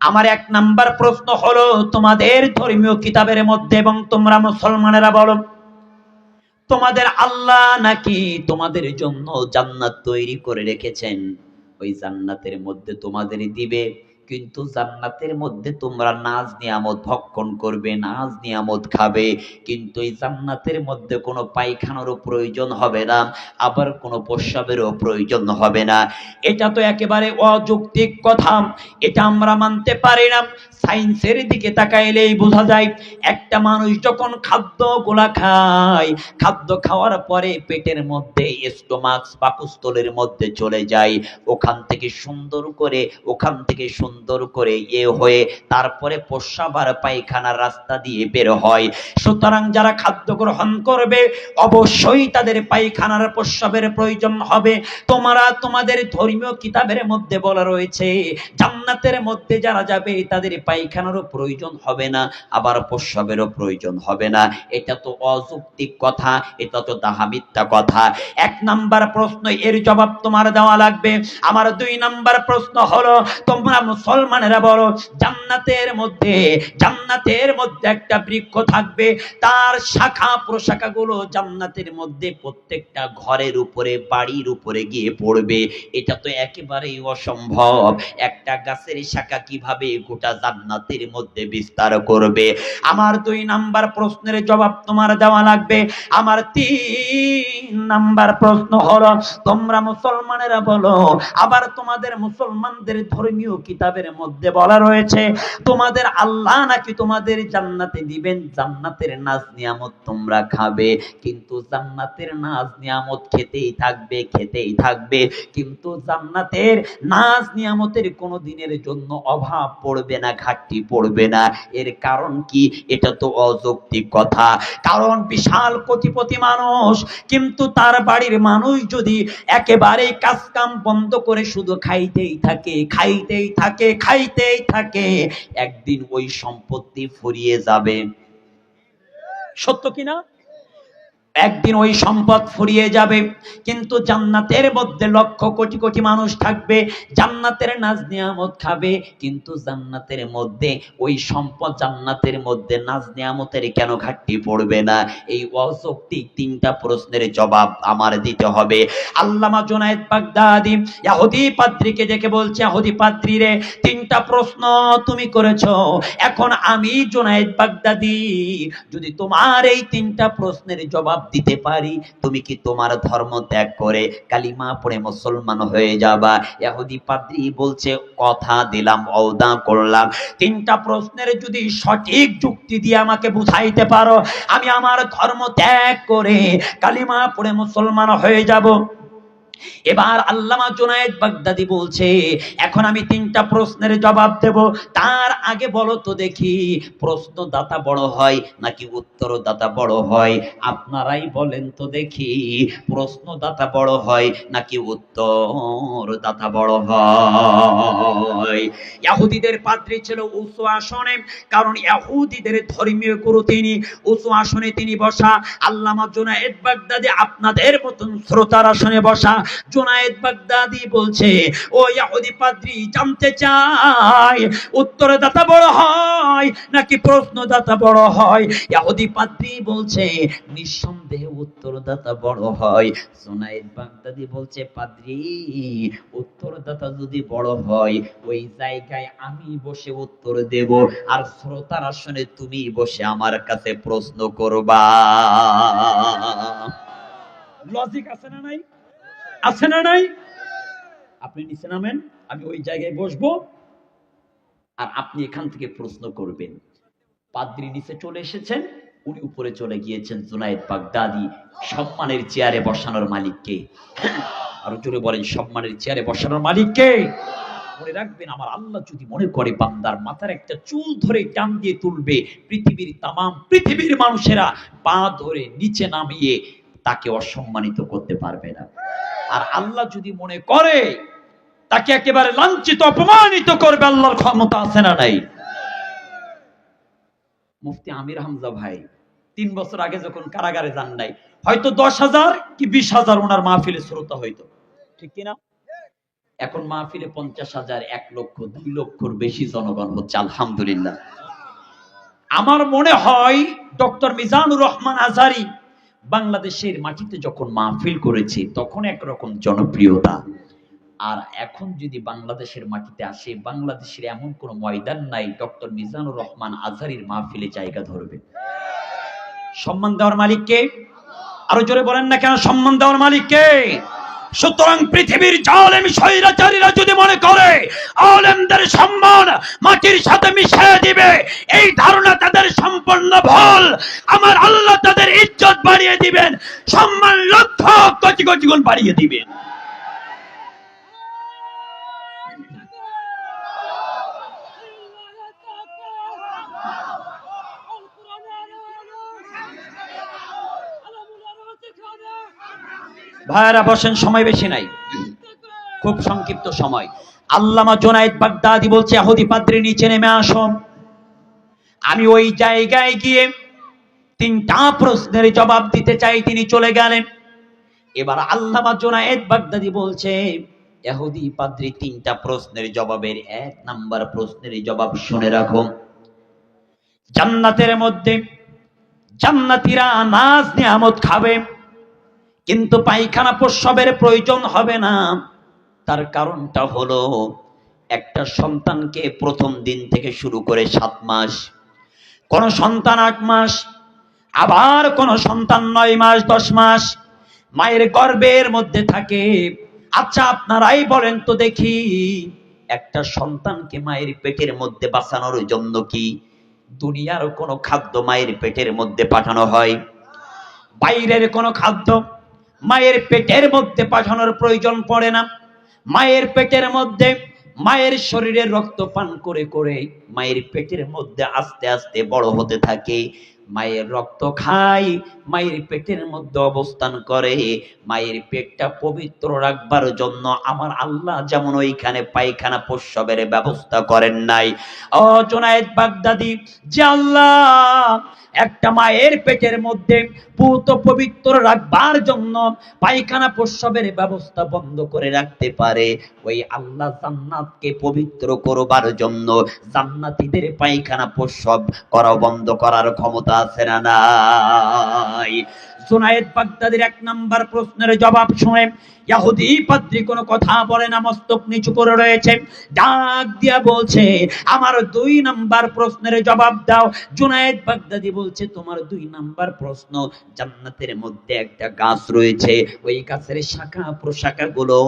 আমার 1 নাম্বার প্রশ্ন হলো, তোমাদের ধর্মীয় কিতাবের মধ্যে এবং তোমরা মুসলমানেরা বলো, তোমাদের আল্লাহ নাকি তোমাদের জন্য জান্নাত তৈরি করে রেখেছেন, ওই জান্নাতের মধ্যে তোমাদের দিবে, কিন্তু জান্নাতের মধ্যে তোমরা নাজ নিয়ামত ভক্ষণ করবে, নাজ নিয়ামত খাবে, কিন্তু এই জান্নাতের মধ্যে কোনো পায়খানারও প্রয়োজন হবে না, আবার কোনো প্রস্রাবেরও প্রয়োজন হবে না। এটা তো একেবারে অযৌক্তিক কথা, এটা আমরা মানতে পারি না। সায়েন্সের দিকে তাকাইলেই বোঝা যায়, একটা মানুষ যখন খাদ্যগুলা খায়, খাদ্য খাওয়ার পরে পেটের মধ্যে স্টোমাক পাকস্থলীর মধ্যে চলে যায়, ওখান থেকে সুন্দর করে হয়ে তারপরে প্রস্রাব আর পায়খানার রাস্তা দিয়ে বের হয়। সুতরাং যারা খাদ্য গ্রহণ করবে অবশ্যই তাদের পায়খানার প্রস্রাবের প্রয়োজন হবে। তোমরা তোমাদের ধর্মীয় কিতাবের মধ্যে বলা রয়েছে, জান্নাতের মধ্যে যারা যাবে তাদের পায়খানারও প্রয়োজন হবে না, আবার প্রস্রাবেরও প্রয়োজন হবে না। এটা তো অযৌক্তিক কথা, এটা তো তাহা মিথ্যা কথা। 1 নাম্বার প্রশ্ন, এর জবাব তোমার দেওয়া লাগবে। আমার 2 নাম্বার প্রশ্ন হলো, তোমরা মুসলমানেরা বলো, জান্নাতের মধ্যে একটা বৃক্ষ থাকবে, তার শাখা প্রশাখাগুলো জান্নাতের মধ্যে প্রত্যেকটা ঘরের উপরে, বাড়ির উপরে গিয়ে পড়বে। এটা তো একেবারেই অসম্ভব। একটা গাছের শাখা কিভাবে গোটা জান্নাতের মধ্যে বিস্তার করবে? আমার 2 নাম্বার প্রশ্নের জবাব তোমার দেওয়া লাগবে। আমার 3 নাম্বার প্রশ্ন হলো, তোমরা মুসলমানেরা বলো, আবার তোমাদের মুসলমানদের ধর্মীয় কিতাবের মধ্যে বলা রয়েছে, তোমাদের আল্লাহ নাকি তোমাদের জান্নাতে দিবেন, জান্নাতের নাজ নিয়ামত তোমরা খাবে, কিন্তু জান্নাতের নাজ নিয়ামত খেতেই থাকবে, কিন্তু জান্নাতের নাজ নিয়ামতের কোনো দিনের জন্য অভাব পড়বে না, ঘাটতি পড়বে না। এর কারণ কি? এটা তো অযৌক্তিক কথা। কারণ বিশাল কোটিপতি মানুষ, কিন্তু তার বাড়ির মানুষ যদি একেবারে কাজ কাম বন্ধ করে শুধু খাইতেই থাকে, একদিন ওই সম্পত্তি ফুরিয়ে যাবে। সত্য কিনা? একদিন ওই সম্পদ ফুরিয়ে যাবে, কিন্তু জান্নাতের মধ্যে লক্ষ কোটি কোটি মানুষ থাকবে, জান্নাতের নাজ নিয়ামত খাবে, কিন্তু জান্নাতের মধ্যে ওই সম্পদ, জান্নাতের মধ্যে নাজ নিয়ামতের কেন ঘাটতি পড়বে না? এই অযৌক্তিক তিনটা প্রশ্নের জবাব আমার দিতে হবে। আল্লামা জুনায়েদ বাগদাদী ইহুদি পাদ্রীকে ডেকে বলছে, ইহুদি পাদ্রী রে, তিনটা প্রশ্ন তুমি করেছো, এখন আমি জুনায়েদ বাগদাদী যদি তোমার এই তিনটা প্রশ্নের জবাব দিতে পারি, তুমি কি তোমার ধর্ম ত্যাগ করে কালিমা পড়ে মুসলমান হয়ে যাবা? ইহুদি পাদ্রী বলছে, কথা দিলাম, ওয়াদা করলাম, তিনটা প্রশ্নের যদি সঠিক যুক্তি দিয়ে আমাকে বুঝাইতে পারো, আমি আমার ধর্ম ত্যাগ করে কালিমা পড়ে মুসলমান হয়ে যাব। এবার আল্লামা জুনায়েদ বাগদাদী বলছে, এখন আমি তিনটা প্রশ্নের জবাব দেব, তার আগে বলো তো দেখি, প্রশ্নদাতা বড় হয় নাকি উত্তরদাতা বড় হয়? আপনারাই বলেন তো দেখি, প্রশ্নদাতা বড় হয় নাকি উত্তরদাতা বড় হয়? ইহুদিদের পাদ্রী ছিল উঁচু আসনে, কারণ ইহুদিদের ধর্মীয় গুরু তিনি, উঁচু আসনে তিনি বসা। আল্লামা জুনায়েদ বাগদাদী আপনাদের মতন শ্রোতার আসনে বসা। জুনায়েদ বাগদাদী বলছে, ও ইহুদি পাদ্রী, জানতে চাই উত্তরদাতা বড় হয় নাকি প্রশ্নদাতা বড় হয়? ইহুদি পাদ্রী বলছে, নিঃসন্দেহে উত্তরদাতা বড় হয়। জুনায়েদ বাগদাদী বলছে, পাদ্রী, উত্তরদাতা যদি বড় হয়, ওই জায়গায় আমি বসে উত্তর দেব, আর শ্রোতার আসনে তুমি বসে আমার কাছে প্রশ্ন করবা। লজিক আছে না নাই? আছে না নাই? আপনি নিচে নামেন, আমি ওই জায়গায় বসবো, আর আপনি এখান থেকে প্রশ্ন করবেন। পাদ্রী নিচে চলে এসেছেন, উনি উপরে চলে গিয়েছেন। জুনায়েদ বাগদাদী সম্মানের চেয়ারে বসানোর মালিক কে? আর জোরে বলেন, সম্মানের চেয়ারে বসানোর মালিক কে? মনে রাখবেন, আমার আল্লাহ যদি মনে করে বান্দার মাথার একটা চুল ধরে টান দিয়ে তুলবে, পৃথিবীর মানুষেরা পা ধরে নিচে নামিয়ে তাকে অসম্মানিত করতে পারবে না। আর আল্লাহ যদি মনে করে তাকে একেবারে লাঞ্ছিত, অপমানিত করবে, আল্লাহর ক্ষমতা আছে না নাই? মুফতি আমির হামজা ভাই 3 বছর আগে যখন কারাগারে যান নাই, হয়তো 10,000 কি 20,000 ওনার মাহফিলে শ্রোতা হইতো, ঠিক কিনা? এখন মাহফিলে 50,000, 1 লক্ষ, 2 লক্ষর বেশি জনগণ হচ্ছে, আলহামদুলিল্লাহ। আমার মনে হয় ডক্টর মিজানুর রহমান আজহারী বাংলাদেশের মাটিতে যখন মাহফিল করেছে তখন একরকম জনপ্রিয়তা, আর এখন যদি বাংলাদেশের মাটিতে আসে, বাংলাদেশের এমন কোন ময়দান নাই ডক্টর মিজানুর রহমান আজহারীর মাহফিলে জায়গা ধরবে। সম্মান দেওয়ার মালিক কে? আরো জোরে বলেন না কেন, সম্মান দেওয়ার মালিক কে? সুতরাং পৃথিবীর জালেম স্বৈরাচারীরা যদি মনে করে আলেমদের সম্মান মাটির সাথে মিশিয়ে দিবে, এই ধারণা তাদের সম্পূর্ণ ভুল। আমার আল্লাহ তাদের ইজ্জত বাড়িয়ে দিবেন, সম্মান লক্ষ কোটি কোটি গুণ বাড়িয়ে দিবেন। ভাইরা বসেন, সময় বেশি নাই, খুব সংক্ষিপ্ত সময়। আল্লামা জুনায়েদ বাগদাদী বলছে, ইহুদি পাদ্রী নিচে নেমে আসো, আমি ওই জায়গায় গিয়ে তিনটা প্রশ্নের জবাব দিতে চাই। তিনি চলে গেলেন। এবার আল্লামা জুনায়েদ বাগদাদী বলছে, ইহুদি পাদ্রী তিনটা প্রশ্নের জবাবের 1 নাম্বার প্রশ্নের জবাব শুনে রাখো। জান্নাতের মধ্যে জান্নাতীরা নাজ নিয়ামত খাবে, কিন্তু পায়খানা প্রস্রাবের প্রয়োজন হবে না। তার কারণটা হলো, একটা সন্তানকে প্রথম দিন থেকে শুরু করে 7 মাস, কোন সন্তান 8 মাস, আবার কোন সন্তান 9 মাস 10 মাস মায়ের গর্ভের মধ্যে থাকে। আচ্ছা, আপনারাই বলেন তো দেখি, একটা সন্তানকে মায়ের পেটের মধ্যে বাঁচানোর জন্য কি দুনিয়ার কোনো খাদ্য মায়ের পেটের মধ্যে পাঠানো হয়? বাইরের কোনো খাদ্য মায়ের পেটের মধ্যে পাঠানোর প্রয়োজন পড়ে না। মায়ের পেটের মধ্যে মায়ের শরীরের রক্ত পান করে করে মায়ের পেটের মধ্যে আস্তে আস্তে বড় হতে থাকে। মায়ের রক্ত খায়, মায়ের পেটের মধ্যে অবস্থান করে। মায়ের পেটটা পবিত্র রাখবার জন্য আমার আল্লাহ যেমন ওইখানে পায়খানা প্রস্রাবের ব্যবস্থা করেন নাই। ও জুনায়েদ বাগদাদী, যে আল্লাহ একটা মায়ের পেটের মধ্যে পুত পবিত্র রাখবার জন্য পায়খানা প্রস্রাবের ব্যবস্থা বন্ধ করে রাখতে পারে, ওই আল্লাহ জান্নাতকে পবিত্র করবার জন্য জান্নাতীদের পায়খানা প্রস্রাব করা বন্ধ করার ক্ষমতা আছে না নাই? জুনায়েদ বাগদাদির 1 নাম্বার প্রশ্নের জবাব শুনে ইহুদি পাদ্রী কোনো কথা বলে না, মস্তক নিচু করে রয়েছে। ডাক দিয়া বলছে, আমার 2 নাম্বার প্রশ্নের জবাব দাও। জুনায়েদ বাগদাদি বলছে, তোমার 2 নাম্বার প্রশ্ন, জান্নাতের মধ্যে একটা গাছ রয়েছে, ওই গাছের শাখা প্রশাখা গুলো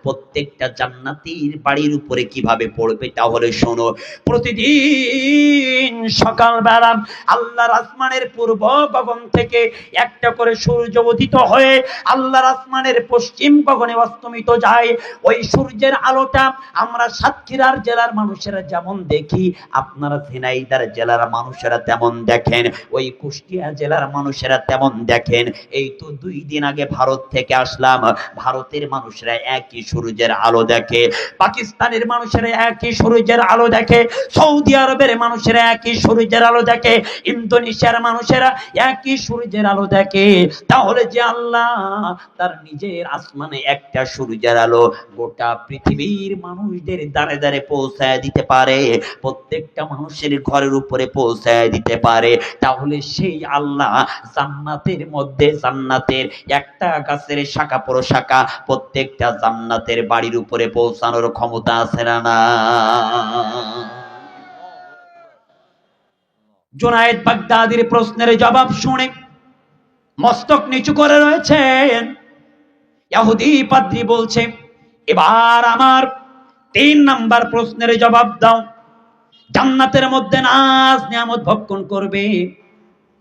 প্রত্যেকটা জান্নাতীর বাড়ির উপরে কিভাবে পড়বে তাহলে শোনো। প্রতিদিন সকালবেলা আল্লাহর আসমানের পূর্ব গগন থেকে একটা করে সূর্য উদিত হয়ে আল্লাহর আসমানের পশ্চিম গগনে অস্তমিত যায়। ওই সূর্যের আলোটা আমরা সাতক্ষীরার জেলার মানুষেরা যেমন দেখি, আপনারা ঝিনাইদহ জেলার মানুষেরা তেমন দেখেন, ওই কুষ্টিয়া জেলার মানুষেরা তেমন দেখেন। এই তো 2 দিন আগে ভারত থেকে আসলাম, ভারতের মানুষেরা একই সূর্যের আলো দেখে, পাকিস্তানের মানুষেরা একই সূর্যের আলো দেখে, সৌদি আরবের মানুষেরা একই সূর্যের আলো দেখে, ইন্দোনেশিয়ার মানুষেরা একই সূর্যের আলো দেখে। তাহলে যে আল্লাহ তার নিজের আসমানে একটা সূর্যের আলো গোটা পৃথিবীর মানুষদের দ্বারে দ্বারে পৌঁছায় দিতে পারে, প্রত্যেকটা মানুষের ঘরের উপরে পৌঁছায় দিতে পারে, তাহলে সেই আল্লাহ জান্নাতের মধ্যে জান্নাতের একটা গাছের শাখা প্রশাখা প্রত্যেকটা জান্নাতের বাড়ির উপরে পৌঁছানোর ক্ষমতা আছে না? জুনায়েদ বাগদাদির প্রশ্নের জবাব শুনে মস্তক নিচু করে রয়েছেন। ইহুদি পাদ্রী বলছে, এবার আমার 3 নাম্বার প্রশ্নের জবাব দাও। জান্নাতের মধ্যে নাজ নিয়ামত ভক্ষণ করবে,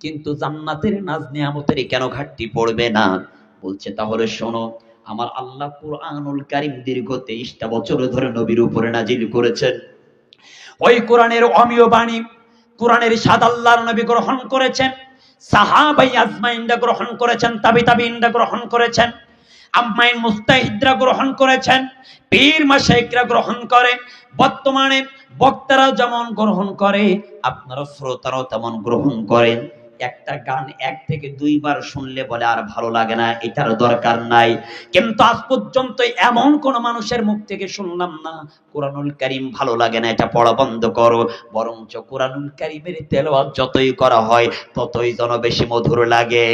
কিন্তু জান্নাতের নাজ নিয়ামতের কেন ঘাটতি পড়বে না? বলছে, তাহলে শোনো, আমার আল্লাহ কুরআনুল কারীম দীর্ঘ 23টা বছর ধরে নবীর উপরে নাজিল করেছেন। ওই কোরআনের অমীয় বাণী, কোরআনের স্বাদ আল্লাহর নবী গ্রহণ করেছেন, সাহাবায়ে আজমাইনরা গ্রহণ করেছেন, তাবিঈনরা গ্রহণ করেছেন, আম্মাইন মুস্তাহিদরা গ্রহণ করেছেন, পীর মাশায়েখরা গ্রহণ করে, বর্তমানে বক্তারা যেমন গ্রহণ করে আপনারা শ্রোতারাও তেমন গ্রহণ করেন। একটা গান 1 থেকে 2 বার শুনলে বলে আর ভালো লাগে না, এটার দরকার নাই। কিন্তু আজ পর্যন্ত এমন কোন মানুষের মুখ থেকে শুনলাম না কোরআনুল কারীম ভালো লাগে না, এটা পড়া বন্ধ করো। বরঞ্চ কোরআনুল কারীমের তেলাওয়াত যতই করা হয় ততই যেন বেশি মধুর লাগে।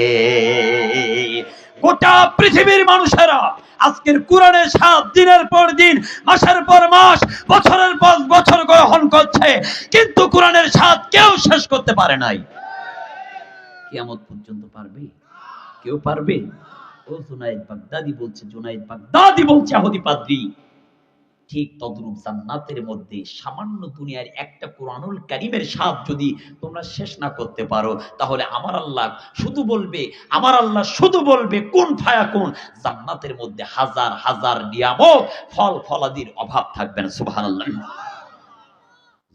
গোটা পৃথিবীর মানুষেরা আজকের কোরআনের স্বাদ দিনের পর দিন, মাসের পর মাস, বছরের পর বছর গ্রহণ করছে, কিন্তু কোরআনের স্বাদ কেউ শেষ করতে পারে নাই। কিয়ামত পর্যন্ত পারবে? কেউ পারবে? ও জুনায়েদ বাগদাদি বলছে, জুনায়েদ বাগদাদি বলছে ইহুদি পাদ্রী, ঠিক তদ্রূপ জান্নাতের মধ্যে সামান্য দুনিয়ার একটা কোরআনুল কারীমের স্বাদ যদি তোমরা শেষ না করতে পারো, তাহলে আমার আল্লাহ শুধু বলবে কুন ফায়াকুন, জান্নাতের মধ্যে হাজার হাজার নিয়ামত ফল ফলাদির অভাব থাকবে না। সুবহানাল্লাহ।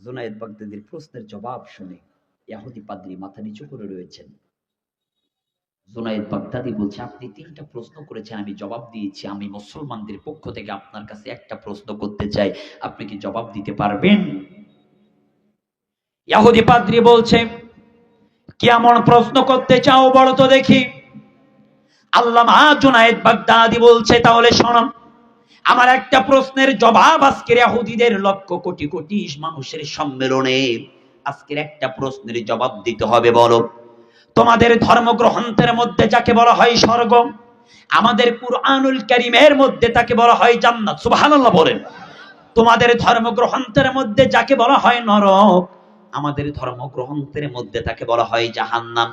জুনায়েদ বাগদাদির প্রশ্নের জবাব শুনে ইহুদি পাদ্রী মাথা নিচু করে রয়েছেন। জুনায়েদ বাগদাদি বলছে, আপনি 3টা প্রশ্ন করেছেন, আমি জবাব দিয়েছি। আমি মুসলমানদের পক্ষ থেকে আপনার কাছে একটা প্রশ্ন করতে চাই, আপনি কি জবাব দিতে পারবেন? ইহুদি পাদ্রী বলছে, কি এমন প্রশ্ন করতে চাও বলো তো দেখি। আল্লামা জুনায়েদ বাগদাদি বলছে, তাহলে শোনো, আমার একটা প্রশ্নের জবাব আজকের ইহুদিদের লক্ষ কোটি কোটি মানুষের সম্মেলনে আজকের একটা প্রশ্নের জবাব দিতে হবে। বলো, তোমাদের ধর্মগ্রন্থের মধ্যে যাকে বলা হয় স্বর্গ, আমাদের কুরআনুল কারীমের মধ্যে তাকে বলা হয় জান্নাত। সুবহানাল্লাহ বলেন। তোমাদের ধর্মগ্রন্থের মধ্যে যাকে বলা হয় নরক, আমাদের ধর্মগ্রন্থের মধ্যে তাকে বলা হয় জাহান্নাম।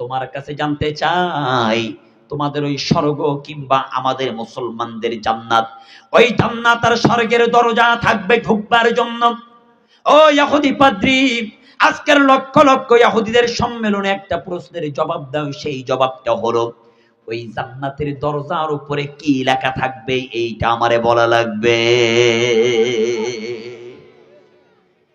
তোমার কাছে জানতে চাই, তোমাদের ওই স্বর্গ কিংবা আমাদের মুসলমানদের জান্নাত, ওই জান্নাত আর স্বর্গের দরজা থাকবে ঢুকবার জন্য। ও ইহুদি পাদ্রী, আজকের লক্ষ লক্ষ ইহুদিদের সম্মেলনে একটা প্রশ্নের জবাব দাও। সেই জবাবটা হলো, ওই জান্নাতের দরজার উপরে কি লেখা থাকবে এইটা আমারে বলা লাগবে।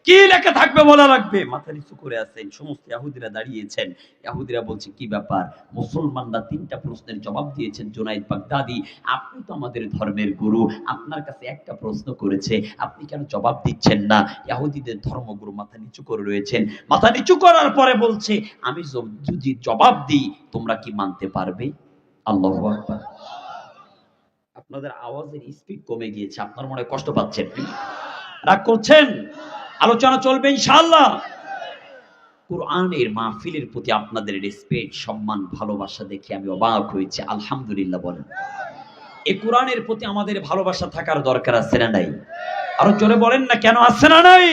কি লেখা থাকবে বলা লাগবে। মাথা নিচু করে আছেন, সমস্ত ইহুদিরা দাঁড়িয়েছেন। ইহুদিরা বলছে কি ব্যাপার, মুসলমানরা 3টা প্রশ্নের জবাব দিয়েছেন। জুনাইদ বাগদাদি, আপনি তো আমাদের ধর্মের গুরু, আপনার কাছে একটা প্রশ্ন করেছে, আপনি কেন জবাব দিচ্ছেন না? ইহুদিদের ধর্মগুরু মাথা নিচু করে রয়েছেন। মাথা নিচু করার পরে বলছে, আমি যদি জবাব দিই তোমরা কি মানতে পারবে? আল্লাহু আকবার। আপনাদের আওয়াজের স্পিড কমে গিয়েছে, আপনার মনে কষ্ট পাচ্ছেন, রাগ করছেন? আলোচনা চলবে ইনশাআল্লাহ। কোরআনের মাহফিলের প্রতি আপনাদের রেসপেক্ট, সম্মান, ভালোবাসা দেখে আমি অবাক হয়েছি। আলহামদুলিল্লাহ বলেন। এই কোরআনের প্রতি আমাদের ভালোবাসা থাকার দরকার আছে না নাই? আরো জোরে বলেন না, কেন আছে না নাই?